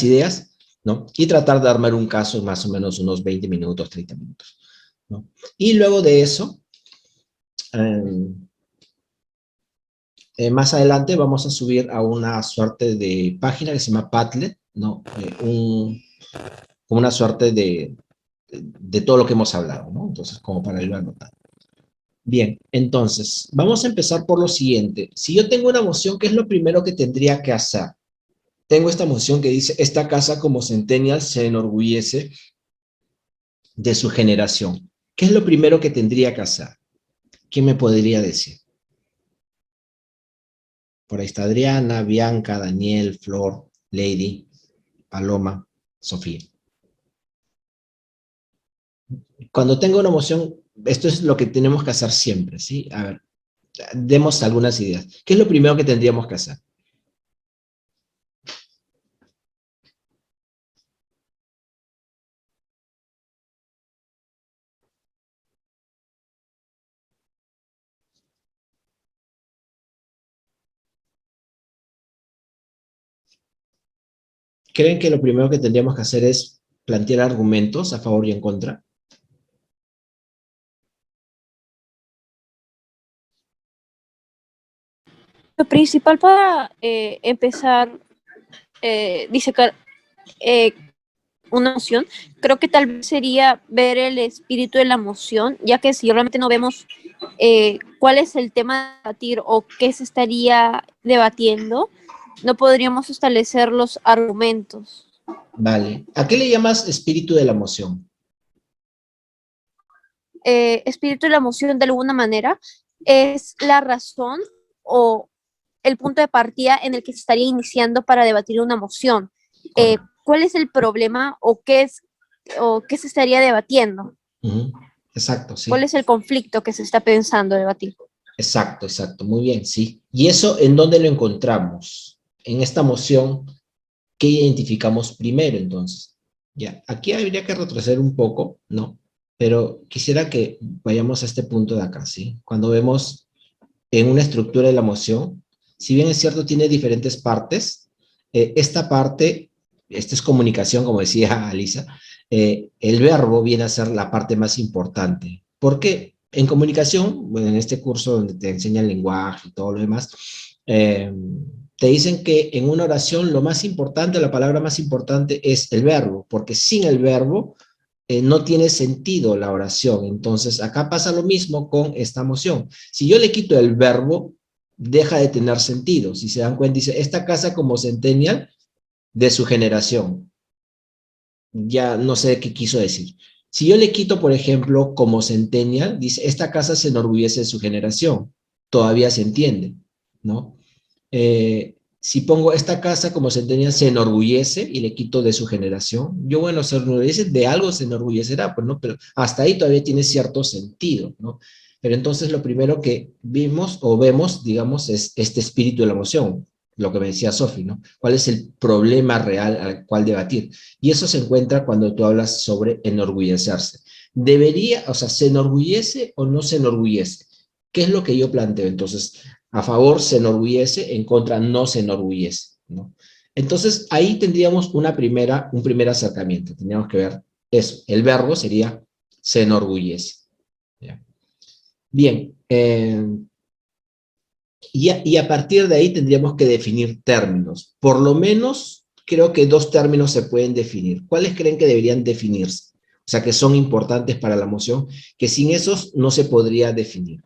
ideas, ¿no? Y tratar de armar un caso en más o menos unos 20 minutos, 30 minutos, ¿no? Y luego de eso, eh, más adelante vamos a subir a una suerte de página que se llama Padlet, ¿no? Como una suerte de todo lo que hemos hablado, ¿no? Entonces, como para irlo anotando. Bien, entonces, vamos a empezar por lo siguiente. Si yo tengo una emoción, ¿qué es lo primero que tendría que hacer? Tengo esta emoción que dice, esta casa como Centennial se enorgullece de su generación. ¿Qué es lo primero que tendría que hacer? ¿Quién me podría decir? Por ahí está Adriana, Bianca, Daniel, Flor, Lady, Paloma, Sofía. Cuando tengo una emoción, esto es lo que tenemos que hacer siempre, ¿sí? A ver, demos algunas ideas. ¿Qué es lo primero que tendríamos que hacer? ¿Creen que lo primero que tendríamos que hacer es plantear argumentos a favor y en contra? Lo principal para empezar disecar eh, una emoción, creo que tal vez sería ver el espíritu de la emoción, ya que si realmente no vemos cuál es el tema a debatir o qué se estaría debatiendo, no podríamos establecer los argumentos. Vale. ¿A qué le llamas espíritu de la emoción? Espíritu de la emoción, de alguna manera, es la razón o el punto de partida en el que se estaría iniciando para debatir una emoción. ¿Cuál es el problema o qué se estaría debatiendo? Exacto, ¿Cuál sí. es el conflicto que se está pensando debatir? Exacto, exacto. Muy bien, sí. ¿Y eso en dónde lo encontramos? En esta moción, ¿qué identificamos primero entonces? Ya, aquí habría que retroceder un poco, ¿no? Pero quisiera que vayamos a este punto de acá, ¿sí? Cuando vemos en una estructura de la emoción, si bien es cierto, tiene diferentes partes, esta parte, esta es comunicación, como decía Alisa, el verbo viene a ser la parte más importante. ¿Por qué? En comunicación, bueno, en este curso donde te enseñan lenguaje y todo lo demás, eh, te dicen que en una oración lo más importante, la palabra más importante es el verbo, porque sin el verbo no tiene sentido la oración. Entonces, acá pasa lo mismo con esta moción. Si yo le quito el verbo, deja de tener sentido. Si se dan cuenta, dice, esta casa como centennial de su generación. Ya no sé qué quiso decir. Si yo le quito, por ejemplo, como centennial, dice, esta casa se enorgullece de su generación. Todavía se entiende, ¿no? Si pongo esta casa como centennial se enorgullece y le quito de su generación, yo bueno, se enorgullece, de algo se enorgullecerá, pues no, pero hasta ahí todavía tiene cierto sentido, ¿no? Pero entonces lo primero que vimos o vemos, digamos, es este espíritu de la emoción, lo que me decía Sofi, ¿no? ¿Cuál es el problema real al cual debatir? Y eso se encuentra cuando tú hablas sobre enorgullecerse. Debería, o sea, ¿se enorgullece o no se enorgullece? ¿Qué es lo que yo planteo? Entonces, a favor se enorgullece, en contra no se enorgullece, ¿no? Entonces, ahí tendríamos un primer acercamiento. Tendríamos que ver eso. El verbo sería se enorgullece. ¿Ya? Bien, y a partir de ahí tendríamos que definir términos. Por lo menos, creo que dos términos se pueden definir. ¿Cuáles creen que deberían definirse? O sea, que son importantes para la emoción, que sin esos no se podría definir.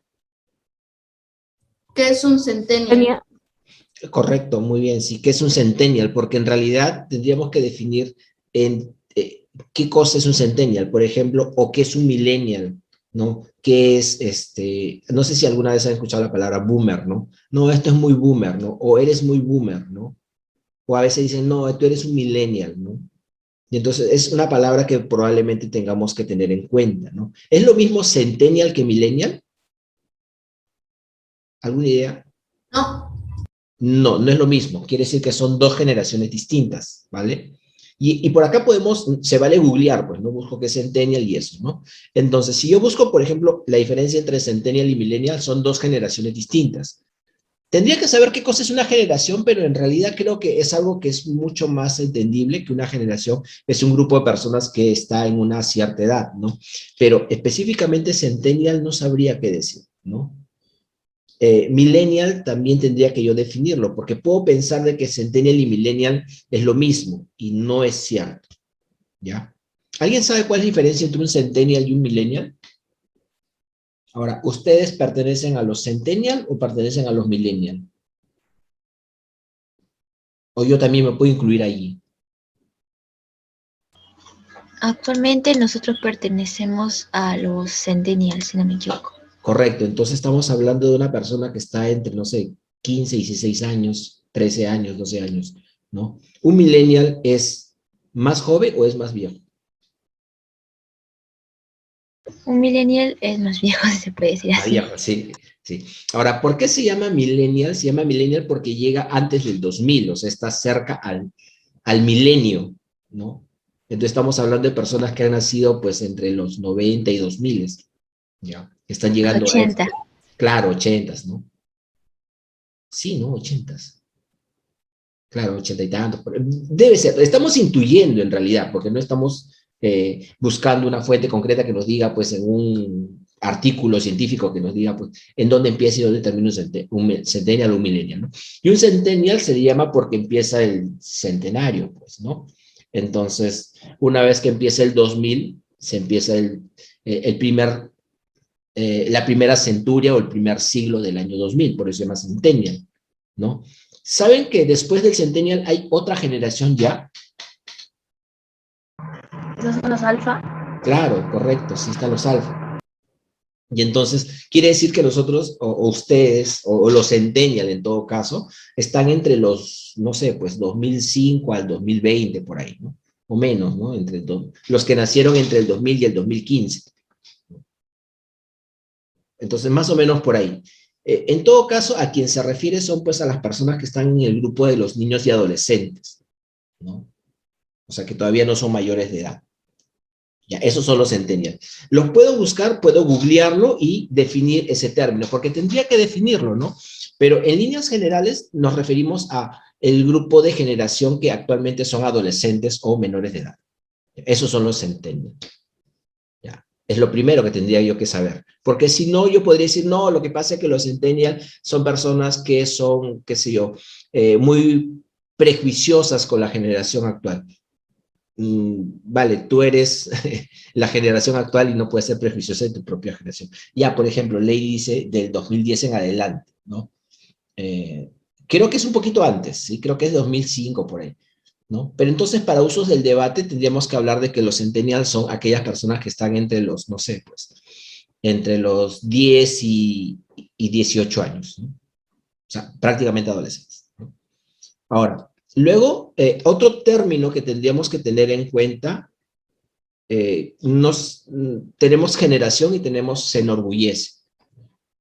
¿Qué es un centennial? Correcto, muy bien, sí, que es un centennial, porque en realidad tendríamos que definir en, qué cosa es un centennial, por ejemplo, o qué es un millennial, ¿no? ¿Qué es, no sé si alguna vez han escuchado la palabra boomer, ¿no? No, esto es muy boomer, ¿no? O eres muy boomer, ¿no? O a veces dicen, no, tú eres un millennial, ¿no? Y entonces es una palabra que probablemente tengamos que tener en cuenta, ¿no? ¿Es lo mismo centennial que millennial? ¿Alguna idea? No. No, no es lo mismo. Quiere decir que son dos generaciones distintas, ¿vale? Y por acá podemos, se vale googlear, pues, ¿no? Busco qué es Centennial y eso, ¿no? Entonces, si yo busco, por ejemplo, la diferencia entre Centennial y Millennial, son dos generaciones distintas. Tendría que saber qué cosa es una generación, pero en realidad creo que es algo que es mucho más entendible que una generación es un grupo de personas que está en una cierta edad, ¿no? Pero específicamente Centennial no sabría qué decir, ¿no? Millennial también tendría que yo definirlo, porque puedo pensar de que Centennial y Millennial es lo mismo, y no es cierto, ¿ya? ¿Alguien sabe cuál es la diferencia entre un Centennial y un Millennial? Ahora, ¿ustedes pertenecen a los Centennial o pertenecen a los Millennial? O yo también me puedo incluir allí. Actualmente nosotros pertenecemos a los Centennials, si no me equivoco. Correcto, entonces estamos hablando de una persona que está entre, no sé, 15, 16 años, 13 años, 12 años, ¿no? ¿Un Millennial es más joven o es más viejo? Un millennial es más viejo, si se puede decir Ah, así. viejo, sí, sí. Ahora, ¿por qué se llama millennial? Se llama millennial porque llega antes del 2000, o sea, está cerca al milenio, ¿no? Entonces estamos hablando de personas que han nacido pues entre los 90 y 2000, ¿ya? Están Los llegando a esto. 80. Claro, 80, ¿no? Sí, ¿no? 80. Claro, 80 y tantos. Debe ser, estamos intuyendo en realidad, porque no estamos buscando una fuente concreta que nos diga, pues, en un artículo científico que nos diga, pues, en dónde empieza y dónde termina un centennial o un millennial, ¿no? Y un centennial se le llama porque empieza el centenario, pues, ¿no? Entonces, una vez que empieza el 2000, se empieza la primera centuria o el primer siglo del año 2000, por eso se llama centennial, ¿no? ¿Saben que después del centennial hay otra generación ya? ¿Esas son las alfa? Claro, correcto, sí están los alfa. Y entonces, quiere decir que nosotros, o ustedes, o los centennial en todo caso, están entre los, no sé, pues 2005 al 2020, por ahí, ¿no? O menos, ¿no? Los que nacieron entre el 2000 y el 2015. Entonces, más o menos por ahí. En todo caso, a quien se refiere son pues a las personas que están en el grupo de los niños y adolescentes, ¿no? O sea, que todavía no son mayores de edad. Ya, esos son los centennials. Los puedo buscar, puedo googlearlo y definir ese término, porque tendría que definirlo, ¿no? Pero en líneas generales nos referimos a el grupo de generación que actualmente son adolescentes o menores de edad. Esos son los centennials. Ya. Es lo primero que tendría yo que saber. Porque si no, yo podría decir, no, lo que pasa es que los centennials son personas que son, qué sé yo, muy prejuiciosas con la generación actual. Vale, tú eres la generación actual y no puedes ser prejuiciosa de tu propia generación. Ya, por ejemplo, Ley dice del 2010 en adelante, ¿no? Creo que es un poquito antes, ¿sí? Creo que es 2005 por ahí, ¿no? Pero entonces, para usos del debate, tendríamos que hablar de que los centennials son aquellas personas que están entre los, no sé, pues, entre los 10 y 18 años, ¿no? O sea, prácticamente adolescentes, ¿no? Ahora, luego, otro término que tendríamos que tener en cuenta, tenemos generación y tenemos se enorgullece.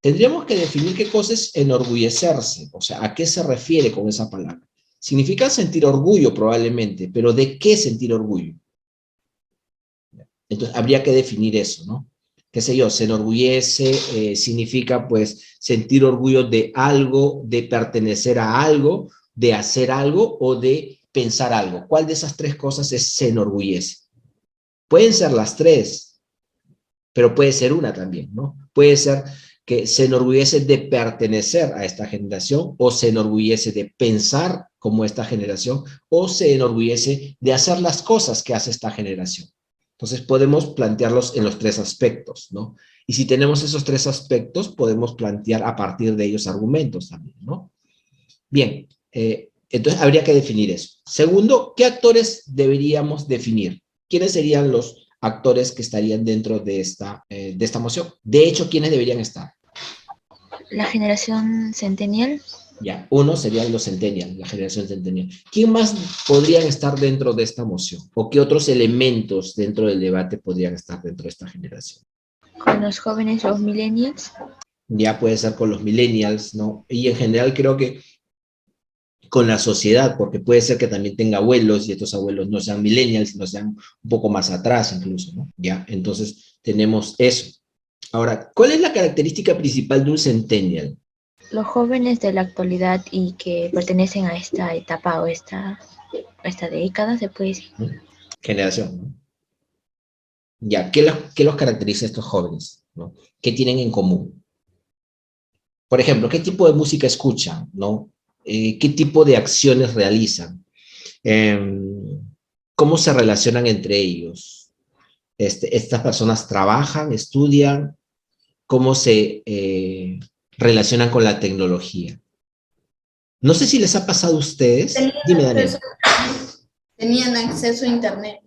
Tendríamos que definir qué cosa es enorgullecerse, o sea, ¿a qué se refiere con esa palabra? Significa sentir orgullo probablemente, pero ¿de qué sentir orgullo? Entonces, habría que definir eso, ¿no? Qué sé yo, se enorgullece, significa pues sentir orgullo de algo, de pertenecer a algo, de hacer algo o de pensar algo. ¿Cuál de esas tres cosas se enorgullece? Pueden ser las tres, pero puede ser una también, ¿no? Puede ser que se enorgullece de pertenecer a esta generación, o se enorgullece de pensar como esta generación, o se enorgullece de hacer las cosas que hace esta generación. Entonces podemos plantearlos en los tres aspectos, ¿no? Y si tenemos esos tres aspectos, podemos plantear a partir de ellos argumentos también, ¿no? Bien, entonces habría que definir eso. Segundo, ¿qué actores deberíamos definir? ¿Quiénes serían los actores que estarían dentro de esta moción? De hecho, ¿quiénes deberían estar? La generación centennial. Ya, uno serían los centennials, la generación centennial. ¿Quién más podrían estar dentro de esta moción? ¿O qué otros elementos dentro del debate podrían estar dentro de esta generación? Con los jóvenes, los millennials. Ya puede ser con los millennials, ¿no? Y en general creo que con la sociedad, porque puede ser que también tenga abuelos y estos abuelos no sean millennials, sino sean un poco más atrás incluso, ¿no? Ya, entonces tenemos eso. Ahora, ¿cuál es la característica principal de un centennial? Los jóvenes de la actualidad y que pertenecen a esta etapa o esta década, se puede decir. Generación, ¿no? Ya, ¿qué los caracteriza a estos jóvenes, ¿no? ¿Qué tienen en común? Por ejemplo, ¿qué tipo de música escuchan, ¿no? ¿Qué tipo de acciones realizan? ¿Cómo se relacionan entre ellos? Estas personas trabajan, estudian, ¿cómo se relacionan con la tecnología? No sé si les ha pasado a ustedes. Dime, Daniel. Tenían acceso a Internet.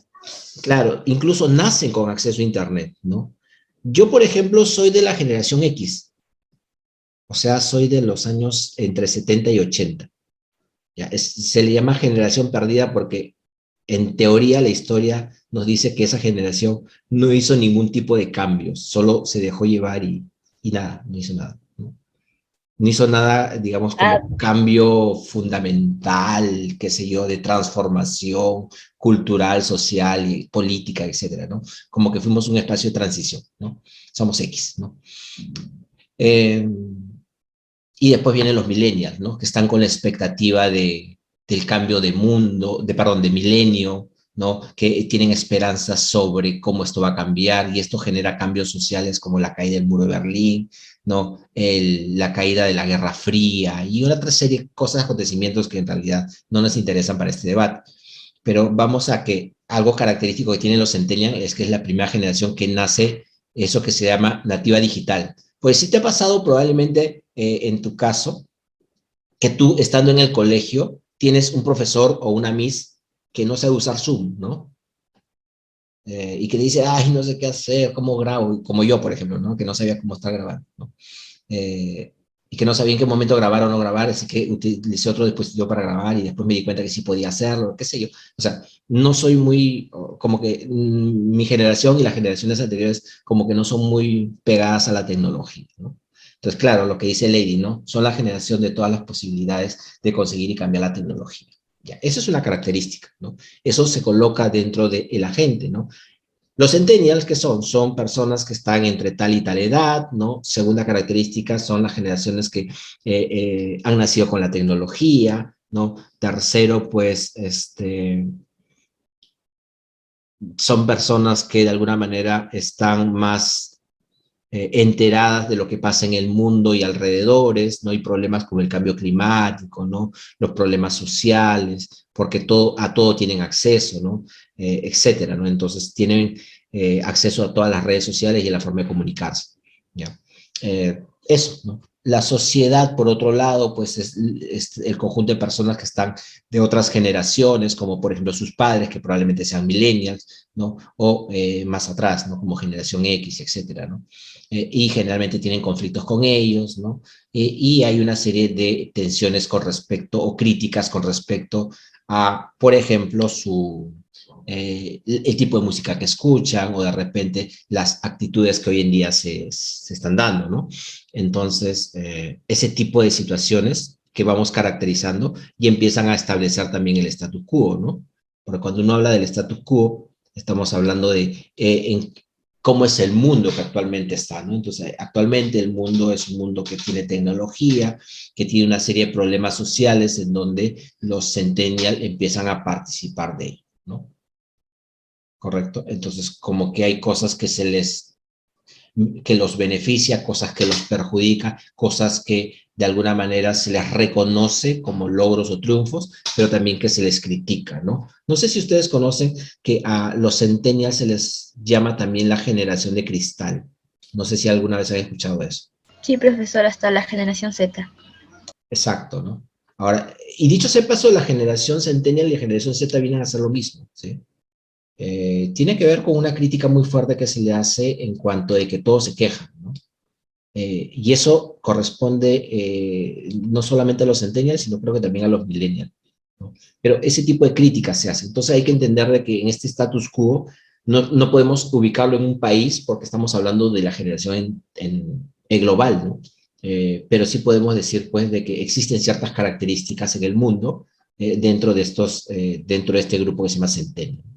Claro, incluso nacen con acceso a Internet, ¿no? Yo, por ejemplo, soy de la generación X. O sea, soy de los años entre 70 y 80. ¿Ya? Se le llama generación perdida porque, en teoría, la historia nos dice que esa generación no hizo ningún tipo de cambios, solo se dejó llevar y nada, no hizo nada, ¿no? No hizo nada, digamos, como cambio fundamental, qué sé yo, de transformación cultural, social y política, etcétera, ¿no? Como que fuimos un espacio de transición, ¿no? Somos X, ¿no? Y después vienen los millennials, ¿no? Que están con la expectativa de del cambio de mundo, perdón, de milenio, ¿no? Que tienen esperanzas sobre cómo esto va a cambiar y esto genera cambios sociales como la caída del muro de Berlín, ¿no? La caída de la Guerra Fría y una otra serie de cosas, acontecimientos que en realidad no nos interesan para este debate. Pero vamos a que algo característico que tienen los Centennials es que es la primera generación que nace eso que se llama nativa digital. Pues sí te ha pasado probablemente en tu caso que tú estando en el colegio tienes un profesor o una miss que no sabe usar Zoom, ¿no? Y que dice, ay, no sé qué hacer, cómo grabo, como yo, por ejemplo, ¿no? Que no sabía cómo estar grabando, ¿no? Y que no sabía en qué momento grabar o no grabar, así que utilicé otro dispositivo para grabar y después me di cuenta que sí podía hacerlo, qué sé yo. O sea, no soy muy, como que mi generación y las generaciones anteriores como que no son muy pegadas a la tecnología, ¿no? Entonces, claro, lo que dice Lady, ¿no? Son la generación de todas las posibilidades de conseguir y cambiar la tecnología. Ya, eso es una característica, ¿no? Eso se coloca dentro de la gente, ¿no? Los centennials, ¿qué son? Son personas que están entre tal y tal edad, ¿no? Segunda característica, son las generaciones que han nacido con la tecnología, ¿no? Tercero, pues, son personas que de alguna manera están más enteradas de lo que pasa en el mundo y alrededores, ¿no? Hay problemas con el cambio climático, ¿no? Los problemas sociales, porque a todo tienen acceso, ¿no? Etcétera, ¿no? Entonces tienen acceso a todas las redes sociales y a la forma de comunicarse, ¿ya? Eso, ¿no? La sociedad, por otro lado, pues es el conjunto de personas que están de otras generaciones, como por ejemplo sus padres, que probablemente sean millennials, ¿no? O más atrás, ¿no? Como generación X, etcétera, ¿no? Y generalmente tienen conflictos con ellos, ¿no? Y hay una serie de tensiones con respecto, o críticas con respecto a, por ejemplo, el tipo de música que escuchan, o de repente las actitudes que hoy en día se están dando, ¿no? Entonces, ese tipo de situaciones que vamos caracterizando y empiezan a establecer también el status quo, ¿no? Porque cuando uno habla del status quo, estamos hablando de cómo es el mundo que actualmente está, ¿no? Entonces, actualmente el mundo es un mundo que tiene tecnología, que tiene una serie de problemas sociales en donde los centennials empiezan a participar de ello, ¿no? ¿Correcto? Entonces, como que hay cosas que los beneficia, cosas que los perjudica, cosas que de alguna manera se les reconoce como logros o triunfos, pero también que se les critica, ¿no? No sé si ustedes conocen que a los centennials se les llama también la generación de cristal. No sé si alguna vez han escuchado eso. Sí, profesor, hasta la generación Z. Exacto, ¿no? Ahora, y dicho sea paso, la generación centennial y la generación Z vienen a hacer lo mismo, ¿sí? Tiene que ver con una crítica muy fuerte que se le hace en cuanto de que todos se quejan, ¿no? Y eso corresponde no solamente a los centennials, sino creo que también a los millennials, ¿no? Pero ese tipo de críticas se hace. Entonces hay que entender de que en este status quo no podemos ubicarlo en un país porque estamos hablando de la generación en global, ¿no? Pero sí podemos decir, pues, de que existen ciertas características en el mundo dentro de este grupo que se llama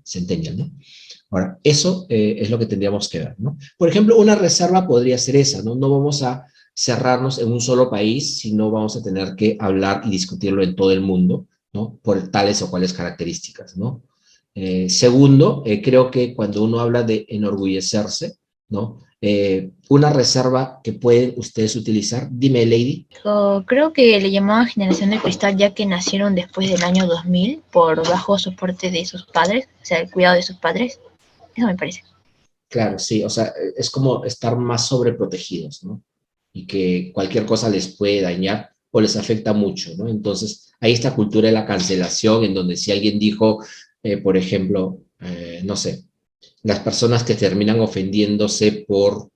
Centennial, ¿no? Ahora, eso es lo que tendríamos que ver, ¿no? Por ejemplo, una reserva podría ser esa, ¿no? No vamos a cerrarnos en un solo país, sino vamos a tener que hablar y discutirlo en todo el mundo, ¿no? Por tales o cuales características, ¿no? Segundo, creo que cuando uno habla de enorgullecerse, ¿no? Una reserva que pueden ustedes utilizar, dime, Lady. Creo que le llamaban generación de cristal ya que nacieron después del año 2000 por bajo soporte de sus padres, o sea, el cuidado de sus padres. Eso me parece. Claro, sí, o sea, es como estar más sobreprotegidos, ¿no? Y que cualquier cosa les puede dañar o les afecta mucho, ¿no? Entonces, hay esta cultura de la cancelación en donde si alguien dijo, por ejemplo, no sé, las personas que terminan ofendiéndose por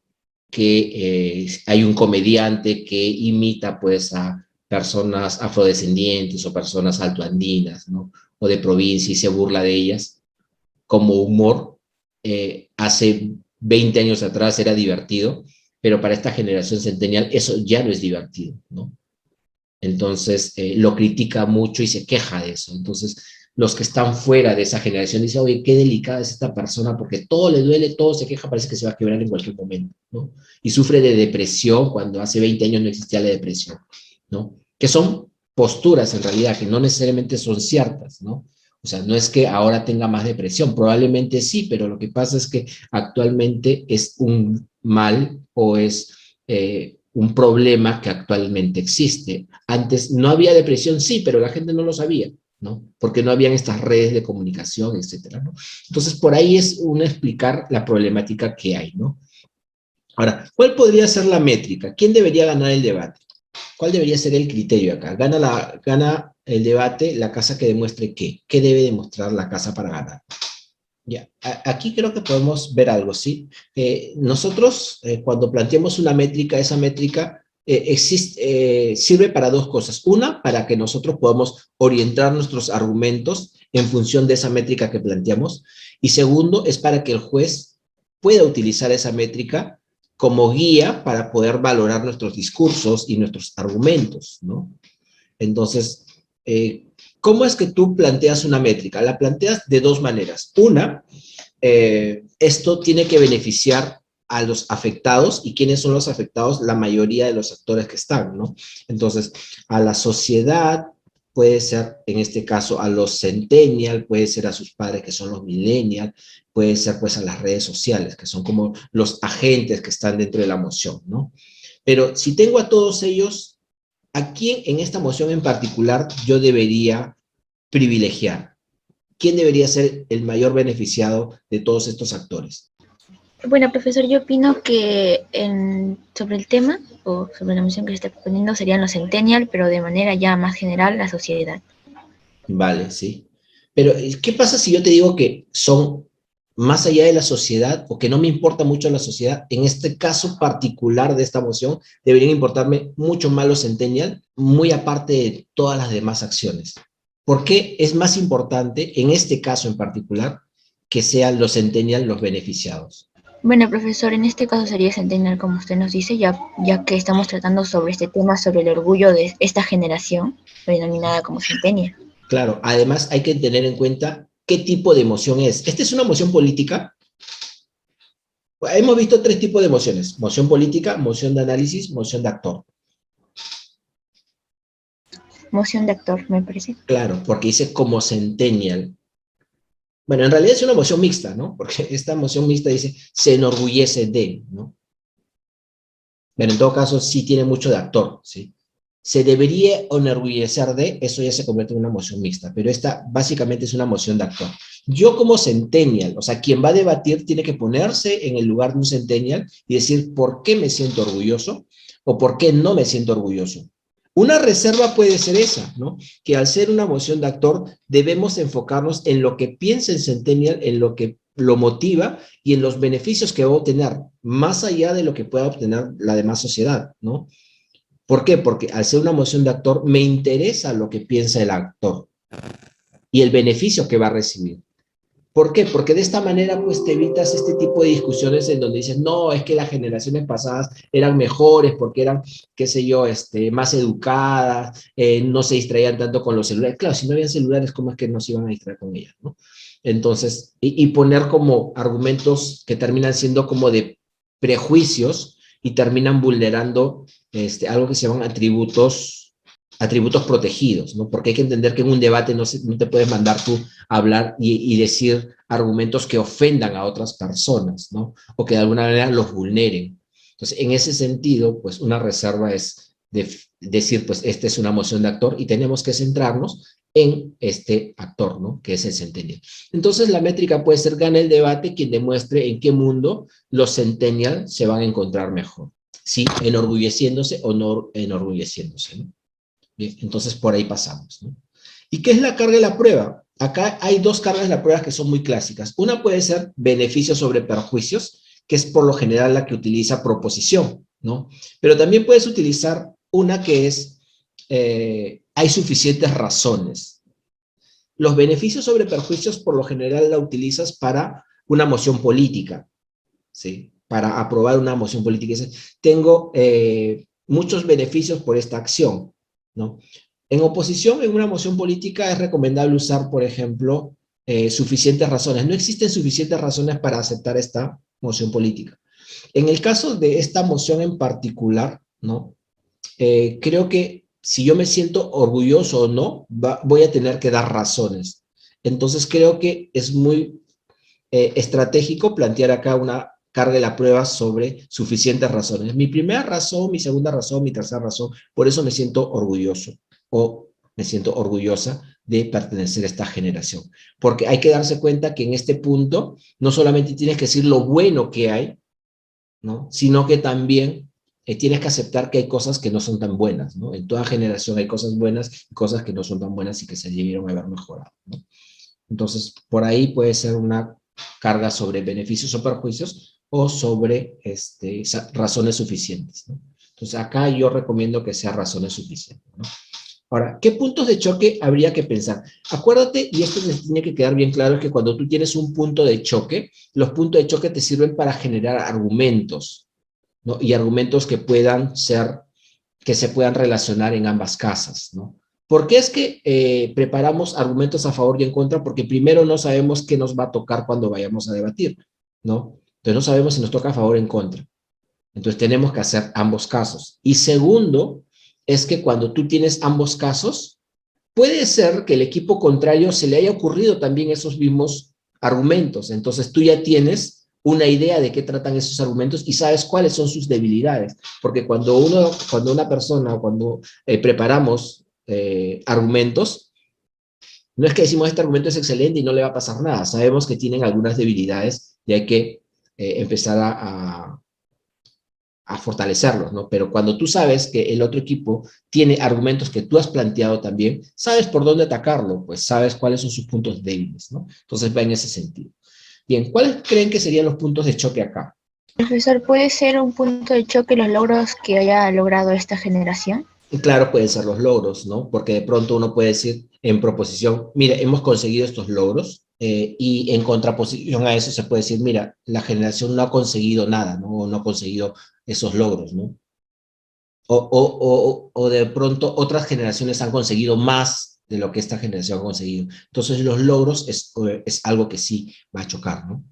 que hay un comediante que imita pues a personas afrodescendientes o personas altoandinas, ¿no? O de provincia y se burla de ellas como humor. Hace 20 años atrás era divertido, pero para esta generación centennial eso ya no es divertido, ¿no? Entonces lo critica mucho y se queja de eso. Entonces los que están fuera de esa generación dicen, oye, qué delicada es esta persona porque todo le duele, todo se queja, parece que se va a quebrar en cualquier momento, ¿no? Y sufre de depresión cuando hace 20 años no existía la depresión, ¿no? Que son posturas en realidad, que no necesariamente son ciertas, ¿no? O sea, no es que ahora tenga más depresión, probablemente sí, pero lo que pasa es que actualmente es un mal o es un problema que actualmente existe. Antes no había depresión, sí, pero la gente no lo sabía, ¿no? Porque no habían estas redes de comunicación, etcétera, ¿no? Entonces, por ahí es uno explicar la problemática que hay, ¿no? Ahora, ¿cuál podría ser la métrica? ¿Quién debería ganar el debate? ¿Cuál debería ser el criterio acá? Gana el debate la casa que demuestre qué. ¿Qué debe demostrar la casa para ganar? Ya, aquí creo que podemos ver algo, ¿sí? Nosotros, cuando planteamos una métrica, esa métrica sirve para dos cosas. Una, para que nosotros podamos orientar nuestros argumentos en función de esa métrica que planteamos. Y segundo, es para que el juez pueda utilizar esa métrica como guía para poder valorar nuestros discursos y nuestros argumentos, ¿no? Entonces, ¿cómo es que tú planteas una métrica? La planteas de dos maneras. Una, esto tiene que beneficiar a los afectados. ¿Y quiénes son los afectados? La mayoría de los actores que están, ¿no? Entonces, a la sociedad, puede ser, en este caso, a los centennial, puede ser a sus padres, que son los millennial, puede ser, pues, a las redes sociales, que son como los agentes que están dentro de la moción, ¿no? Pero si tengo a todos ellos, ¿a quién en esta moción en particular yo debería privilegiar? ¿Quién debería ser el mayor beneficiado de todos estos actores? Bueno, profesor, yo opino que sobre el tema o sobre la moción que se está proponiendo serían los centennial, pero de manera ya más general la sociedad. Vale, sí. Pero, ¿qué pasa si yo te digo que son más allá de la sociedad, o que no me importa mucho la sociedad? En este caso particular de esta moción, deberían importarme mucho más los centennial, muy aparte de todas las demás acciones. ¿Por qué es más importante, en este caso en particular, que sean los centennial los beneficiados? Bueno, profesor, en este caso sería centennial, como usted nos dice, ya que estamos tratando sobre este tema, sobre el orgullo de esta generación, denominada como centennial. Claro, además hay que tener en cuenta qué tipo de moción es. ¿Esta es una moción política? Hemos visto tres tipos de mociones: moción política, moción de análisis, moción de actor. Moción de actor, me parece. Claro, porque dice como centennial. Bueno, en realidad es una moción mixta, ¿no? Porque esta moción mixta dice se enorgullece de, ¿no? Pero en todo caso sí tiene mucho de actor, ¿sí? Se debería enorgullecer de, eso ya se convierte en una moción mixta, pero esta básicamente es una moción de actor. Yo como centennial, o sea, quien va a debatir tiene que ponerse en el lugar de un centennial y decir por qué me siento orgulloso o por qué no me siento orgulloso. Una reserva puede ser esa, ¿no? Que al ser una moción de actor debemos enfocarnos en lo que piensa el centennial, en lo que lo motiva y en los beneficios que va a obtener, más allá de lo que pueda obtener la demás sociedad, ¿no? ¿Por qué? Porque al ser una moción de actor, me interesa lo que piensa el actor y el beneficio que va a recibir. ¿Por qué? Porque de esta manera, pues, te evitas este tipo de discusiones en donde dices, no, es que las generaciones pasadas eran mejores porque eran, qué sé yo, más educadas, no se distraían tanto con los celulares. Claro, si no habían celulares, ¿cómo es que no se iban a distraer con ellas, no? Entonces, y poner como argumentos que terminan siendo como de prejuicios y terminan vulnerando algo que se llaman atributos protegidos, ¿no? Porque hay que entender que en un debate no te puedes mandar tú a hablar y decir argumentos que ofendan a otras personas, ¿no? O que de alguna manera los vulneren. Entonces, en ese sentido, pues una reserva es decir, pues esta es una moción de actor y tenemos que centrarnos en este actor, ¿no? Que es el centennial. Entonces, la métrica puede ser: gana el debate quien demuestre en qué mundo los centennial se van a encontrar mejor. ¿Sí? Enorgulleciéndose o no enorgulleciéndose, ¿no? Bien, entonces por ahí pasamos, ¿no? ¿Y qué es la carga de la prueba? Acá hay dos cargas de la prueba que son muy clásicas. Una puede ser beneficios sobre perjuicios, que es por lo general la que utiliza proposición, ¿no? Pero también puedes utilizar una que es, hay suficientes razones. Los beneficios sobre perjuicios por lo general la utilizas para una moción política, ¿sí? Para aprobar una moción política. Tengo muchos beneficios por esta acción, ¿no? En oposición, en una moción política es recomendable usar, por ejemplo, suficientes razones. No existen suficientes razones para aceptar esta moción política. En el caso de esta moción en particular, ¿no? Creo que si yo me siento orgulloso o no, voy a tener que dar razones. Entonces creo que es muy estratégico plantear acá una carga de la prueba sobre suficientes razones. Mi primera razón, mi segunda razón, mi tercera razón, por eso me siento orgulloso o me siento orgullosa de pertenecer a esta generación. Porque hay que darse cuenta que en este punto no solamente tienes que decir lo bueno que hay, ¿no? Sino que también tienes que aceptar que hay cosas que no son tan buenas, ¿no? En toda generación hay cosas buenas y cosas que no son tan buenas y que se debieron haber mejorado, ¿no? Entonces, por ahí puede ser una carga sobre beneficios o perjuicios o sobre razones suficientes, ¿no? Entonces, acá yo recomiendo que sea razones suficientes, ¿no? Ahora, ¿qué puntos de choque habría que pensar? Acuérdate, y esto les tiene que quedar bien claro, es que cuando tú tienes un punto de choque, los puntos de choque te sirven para generar argumentos, ¿no? Y argumentos que se puedan relacionar en ambas casas, ¿no? ¿Por qué es que preparamos argumentos a favor y en contra? Porque primero no sabemos qué nos va a tocar cuando vayamos a debatir, ¿no? Entonces no sabemos si nos toca a favor o en contra. Entonces tenemos que hacer ambos casos. Y segundo, es que cuando tú tienes ambos casos, puede ser que el equipo contrario se le haya ocurrido también esos mismos argumentos. Entonces tú ya tienes una idea de qué tratan esos argumentos y sabes cuáles son sus debilidades. Porque cuando una persona, cuando preparamos argumentos, no es que decimos este argumento es excelente y no le va a pasar nada. Sabemos que tienen algunas debilidades y hay que empezar a fortalecerlos, ¿no? Pero cuando tú sabes que el otro equipo tiene argumentos que tú has planteado también, sabes por dónde atacarlo, pues sabes cuáles son sus puntos débiles, ¿no? Entonces va en ese sentido. Bien, ¿cuáles creen que serían los puntos de choque acá? Profesor, ¿puede ser un punto de choque los logros que haya logrado esta generación? Y claro, pueden ser los logros, ¿no? Porque de pronto uno puede decir en proposición, mira, hemos conseguido estos logros, y en contraposición a eso se puede decir, mira, la generación no ha conseguido nada, ¿no? No ha conseguido esos logros, ¿no? O de pronto otras generaciones han conseguido más de lo que esta generación ha conseguido. Entonces los logros es algo que sí va a chocar, ¿no?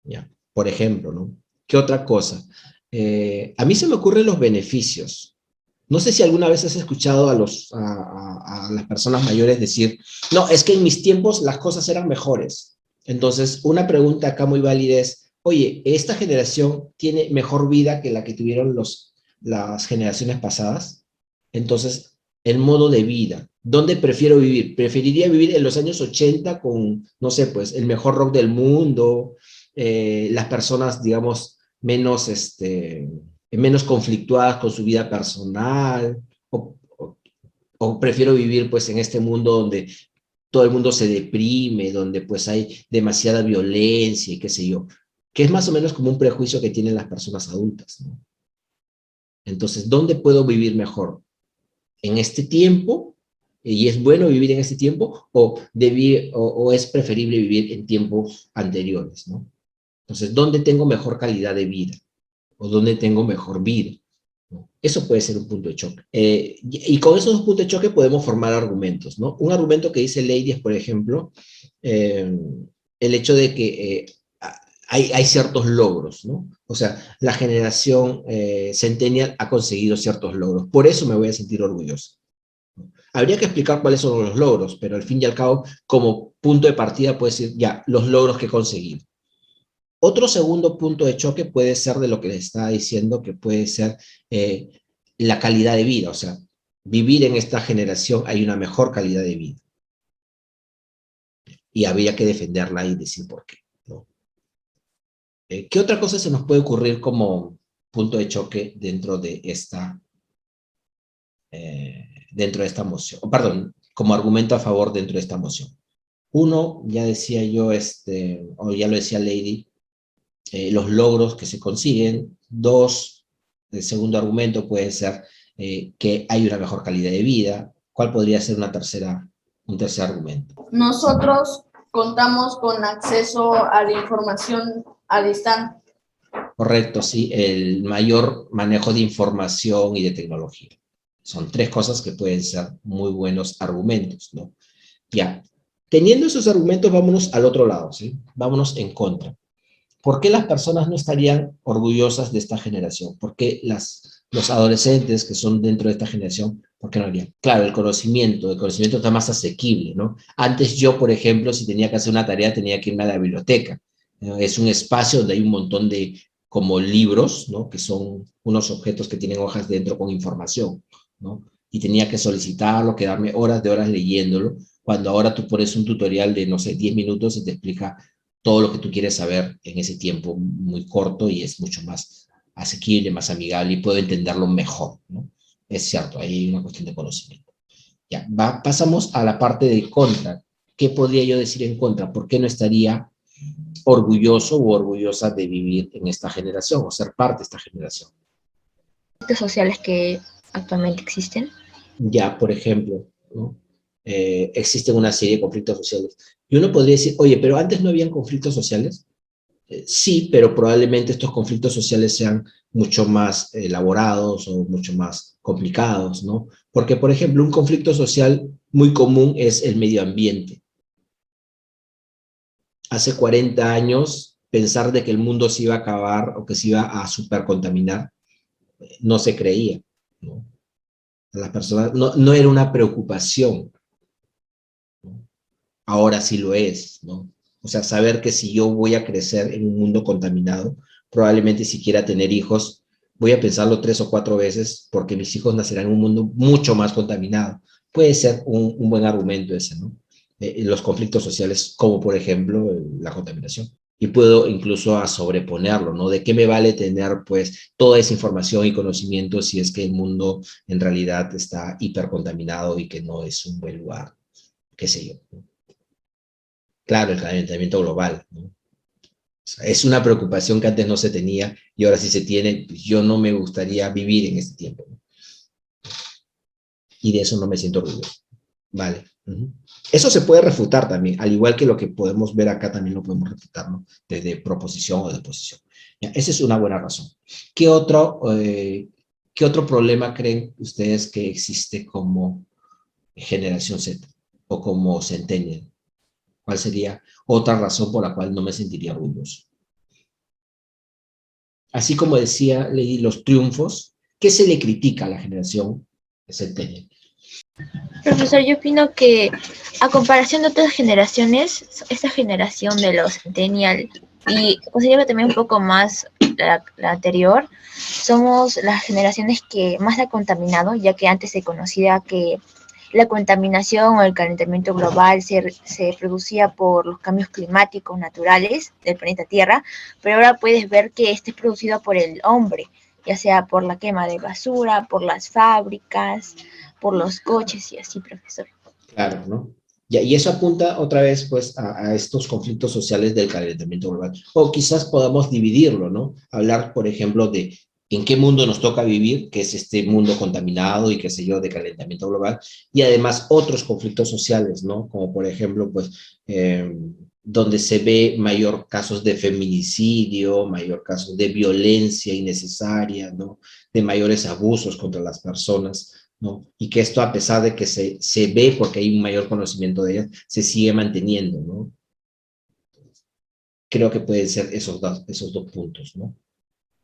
Ya. Por ejemplo, ¿no? ¿Qué otra cosa? A mí se me ocurren los beneficios. No sé si alguna vez has escuchado a las personas mayores decir, no, es que en mis tiempos las cosas eran mejores. Entonces, una pregunta acá muy válida es, oye, ¿esta generación tiene mejor vida que la que tuvieron las generaciones pasadas? Entonces, el modo de vida, ¿dónde prefiero vivir? ¿Preferiría vivir en los años 80 con, no sé, pues, el mejor rock del mundo, las personas, digamos, menos conflictuadas con su vida personal, o prefiero vivir pues en este mundo donde todo el mundo se deprime, donde pues hay demasiada violencia y qué sé yo, que es más o menos como un prejuicio que tienen las personas adultas, ¿no? Entonces, ¿dónde puedo vivir mejor? ¿En este tiempo? ¿Y es bueno vivir en este tiempo? ¿O es preferible vivir en tiempos anteriores, ¿no? Entonces, ¿dónde tengo mejor calidad de vida? ¿O dónde tengo mejor vida? ¿No? Eso puede ser un punto de choque. Y con esos puntos de choque podemos formar argumentos, ¿no? Un argumento que dice Lady es, por ejemplo, el hecho de que hay ciertos logros, ¿no? O sea, la generación centennial ha conseguido ciertos logros. Por eso me voy a sentir orgulloso. Habría que explicar cuáles son los logros, pero al fin y al cabo, como punto de partida, puede ser ya los logros que he conseguido. Otro segundo punto de choque puede ser de lo que les estaba diciendo, que puede ser la calidad de vida. O sea, vivir en esta generación hay una mejor calidad de vida. Y habría que defenderla y decir por qué, ¿no? ¿Qué otra cosa se nos puede ocurrir como punto de choque dentro de esta moción? Perdón, como argumento a favor dentro de esta moción. Uno, ya decía yo, o ya lo decía Lady, los logros que se consiguen. Dos, el segundo argumento puede ser que hay una mejor calidad de vida. ¿Cuál podría ser un tercer argumento? Nosotros contamos con acceso a la información a distancia. Correcto, sí, el mayor manejo de información y de tecnología. Son tres cosas que pueden ser muy buenos argumentos, ¿no? Ya, teniendo esos argumentos, vámonos al otro lado, ¿sí? Vámonos en contra. ¿Por qué las personas no estarían orgullosas de esta generación? ¿Por qué las los adolescentes que son dentro de esta generación, ¿por qué no harían? Claro, el conocimiento está más asequible, ¿no? Antes yo, por ejemplo, si tenía que hacer una tarea, tenía que irme a la biblioteca. Es un espacio donde hay un montón de como libros, ¿no? Que son unos objetos que tienen hojas dentro con información, ¿no? Y tenía que solicitarlo, quedarme horas de horas leyéndolo, cuando ahora tú pones un tutorial de, no sé, 10 minutos y te explica todo lo que tú quieres saber en ese tiempo muy corto y es mucho más asequible, más amigable y puedo entenderlo mejor, ¿no? Es cierto, hay una cuestión de conocimiento. Ya, pasamos a la parte de contra. ¿Qué podría yo decir en contra? ¿Por qué no estaría orgulloso u orgullosa de vivir en esta generación o ser parte de esta generación? Redes sociales que actualmente existen. Ya, por ejemplo, ¿no? Existen una serie de conflictos sociales. Y uno podría decir, oye, pero antes no habían conflictos sociales. Sí, pero probablemente estos conflictos sociales sean mucho más elaborados o mucho más complicados, ¿no? Porque, por ejemplo, un conflicto social muy común es el medio ambiente. Hace 40 años, pensar de que el mundo se iba a acabar o que se iba a supercontaminar, no se creía, ¿no? Las personas, no era una preocupación, ¿no? Ahora sí lo es, ¿no? O sea, saber que si yo voy a crecer en un mundo contaminado, probablemente si quiera tener hijos, voy a pensarlo 3 o 4 veces porque mis hijos nacerán en un mundo mucho más contaminado. Puede ser un buen argumento ese, ¿no? Los conflictos sociales, como por ejemplo la contaminación. Y puedo incluso a sobreponerlo, ¿no? ¿De qué me vale tener, pues, toda esa información y conocimiento si es que el mundo en realidad está hipercontaminado y que no es un buen lugar? Qué sé yo, ¿no? Claro, el calentamiento global, ¿no? O sea, es una preocupación que antes no se tenía y ahora sí se tiene. Pues yo no me gustaría vivir en este tiempo, ¿no? Y de eso no me siento orgulloso. Vale. Eso se puede refutar también, al igual que lo que podemos ver acá también lo podemos refutar, ¿no? Desde proposición o de posición. Ya, esa es una buena razón. ¿Qué otro problema creen ustedes que existe como generación Z o como centennial? ¿Cuál sería otra razón por la cual no me sentiría orgulloso? Así como decía, leí los triunfos, ¿qué se le critica a la generación centennial? Profesor, yo opino que a comparación de otras generaciones, esta generación de los Centennial y posiblemente también un poco más la anterior, somos las generaciones que más ha contaminado, ya que antes se conocía que la contaminación o el calentamiento global se producía por los cambios climáticos naturales del planeta Tierra, pero ahora puedes ver que este es producido por el hombre, ya sea por la quema de basura, por las fábricas, por los coches y así, profesor. Claro, ¿no? Y eso apunta otra vez, pues, a estos conflictos sociales del calentamiento global. O quizás podamos dividirlo, ¿no? Hablar, por ejemplo, de en qué mundo nos toca vivir, que es este mundo contaminado y qué sé yo, de calentamiento global, y además otros conflictos sociales, ¿no? Como por ejemplo, pues, donde se ve mayor casos de feminicidio, mayor casos de violencia innecesaria, ¿no? De mayores abusos contra las personas, ¿no? Y que esto, a pesar de que se ve porque hay un mayor conocimiento de ellas, se sigue manteniendo, ¿no? Creo que pueden ser esos dos puntos, ¿no?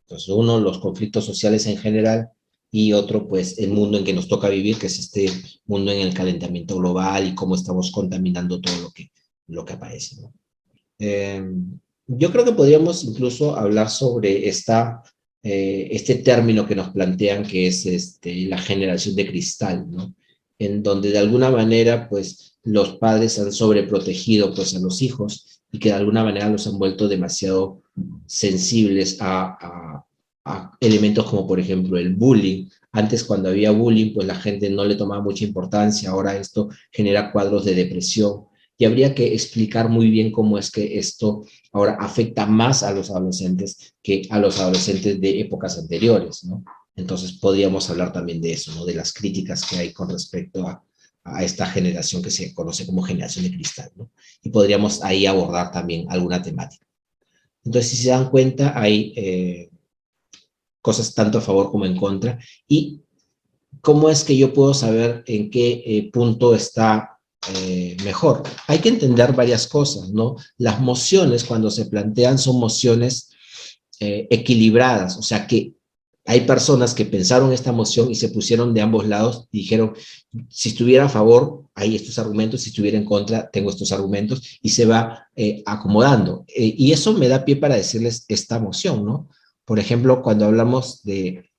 Entonces, uno, los conflictos sociales en general, y otro, pues, el mundo en que nos toca vivir, que es este mundo en el calentamiento global y cómo estamos contaminando todo lo que aparece, ¿no? Yo creo que podríamos incluso hablar sobre este término que nos plantean, que es la generación de cristal, ¿no? En donde de alguna manera, pues, los padres han sobreprotegido, pues, a los hijos y que de alguna manera los han vuelto demasiado sensibles a elementos como, por ejemplo, el bullying. Antes, cuando había bullying, pues la gente no le tomaba mucha importancia. Ahora esto genera cuadros de depresión. Y habría que explicar muy bien cómo es que esto ahora afecta más a los adolescentes que a los adolescentes de épocas anteriores, ¿no? Entonces podríamos hablar también de eso, ¿no? De las críticas que hay con respecto a esta generación que se conoce como generación de cristal, ¿no? Y podríamos ahí abordar también alguna temática. Entonces, si se dan cuenta, hay cosas tanto a favor como en contra. ¿Y cómo es que yo puedo saber en qué punto está mejor? Hay que entender varias cosas, ¿no? Las mociones, cuando se plantean, son mociones equilibradas, o sea, que Hay personas que pensaron esta moción y se pusieron de ambos lados y dijeron, si estuviera a favor, hay estos argumentos, si estuviera en contra, tengo estos argumentos, y se va acomodando. Y eso me da pie para decirles esta moción, ¿no? Por ejemplo, cuando hablamos de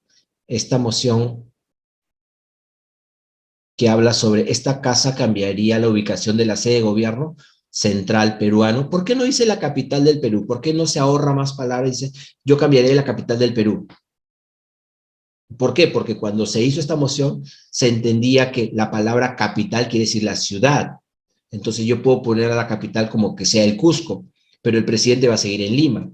esta moción que habla sobre esta casa cambiaría la ubicación de la sede de gobierno central peruano, ¿por qué no dice la capital del Perú? ¿Por qué no se ahorra más palabras y dice, yo cambiaré la capital del Perú? ¿Por qué? Porque cuando se hizo esta moción, se entendía que la palabra capital quiere decir la ciudad. Entonces yo puedo poner a la capital como que sea el Cusco, pero el presidente va a seguir en Lima.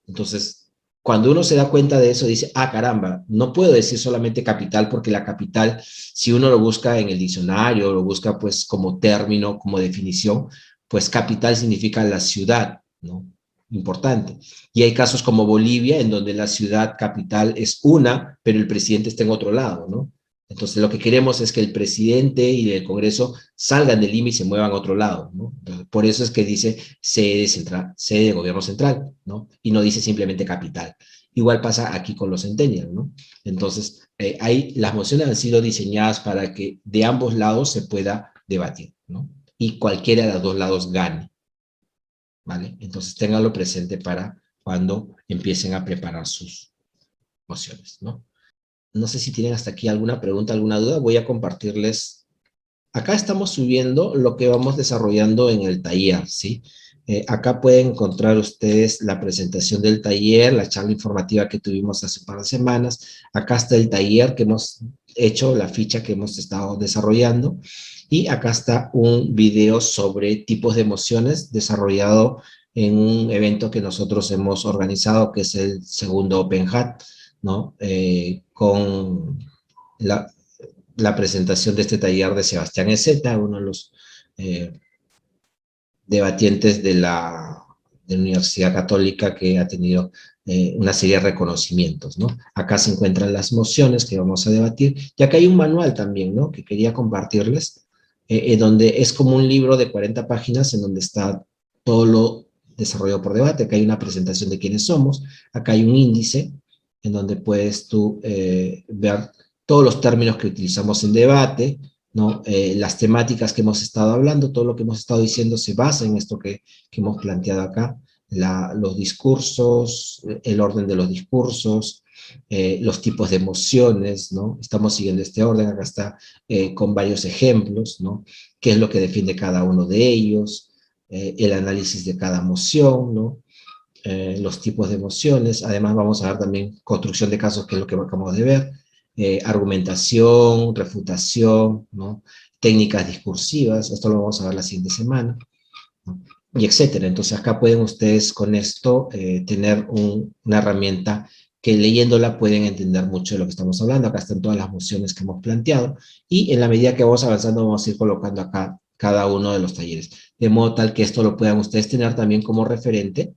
Entonces, cuando uno se da cuenta de eso, dice, ah, caramba, no puedo decir solamente capital, porque la capital, si uno lo busca en el diccionario, lo busca pues como término, como definición, pues capital significa la ciudad, ¿no? Importante. Y hay casos como Bolivia, en donde la ciudad capital es una, pero el presidente está en otro lado, ¿no? Entonces, lo que queremos es que el presidente y el Congreso salgan del Lima y se muevan a otro lado, ¿no? Entonces, por eso es que dice sede central, sede de gobierno central, ¿no? Y no dice simplemente capital. Igual pasa aquí con los centennials, ¿no? Entonces, las mociones han sido diseñadas para que de ambos lados se pueda debatir, ¿no? Y cualquiera de los dos lados gane, ¿vale? Entonces, ténganlo presente para cuando empiecen a preparar sus mociones, ¿no? No sé si tienen hasta aquí alguna pregunta, alguna duda. Voy a compartirles. Acá estamos subiendo lo que vamos desarrollando en el taller, ¿sí? Acá pueden encontrar ustedes la presentación del taller, la charla informativa que tuvimos hace un par de semanas. Acá está el taller que hemos hecho, la ficha que hemos estado desarrollando. Y acá está un video sobre tipos de emociones desarrollado en un evento que nosotros hemos organizado, que es el segundo Open Hat, ¿no? Con la presentación de este taller de Sebastián Ezeta, uno de los debatientes de la Universidad Católica, que ha tenido una serie de reconocimientos, ¿no? Acá se encuentran las mociones que vamos a debatir, y acá hay un manual también, ¿no? Que quería compartirles, donde es como un libro de 40 páginas en donde está todo lo desarrollado por debate. Acá hay una presentación de quiénes somos, acá hay un índice en donde puedes tú ver todos los términos que utilizamos en debate, ¿no? Las temáticas que hemos estado hablando, todo lo que hemos estado diciendo se basa en esto que hemos planteado acá, los discursos, el orden de los discursos, los tipos de emociones, ¿no? Estamos siguiendo este orden, acá está con varios ejemplos, ¿no? ¿Qué es lo que defiende cada uno de ellos? El análisis de cada emoción, ¿no? Los tipos de emociones. Además vamos a ver también construcción de casos, que es lo que acabamos de ver, argumentación, refutación, ¿no? Técnicas discursivas, esto lo vamos a ver la siguiente semana, ¿no? Y etcétera. Entonces acá pueden ustedes con esto tener una herramienta que leyéndola pueden entender mucho de lo que estamos hablando. Acá están todas las mociones que hemos planteado, y en la medida que vamos avanzando vamos a ir colocando acá cada uno de los talleres, de modo tal que esto lo puedan ustedes tener también como referente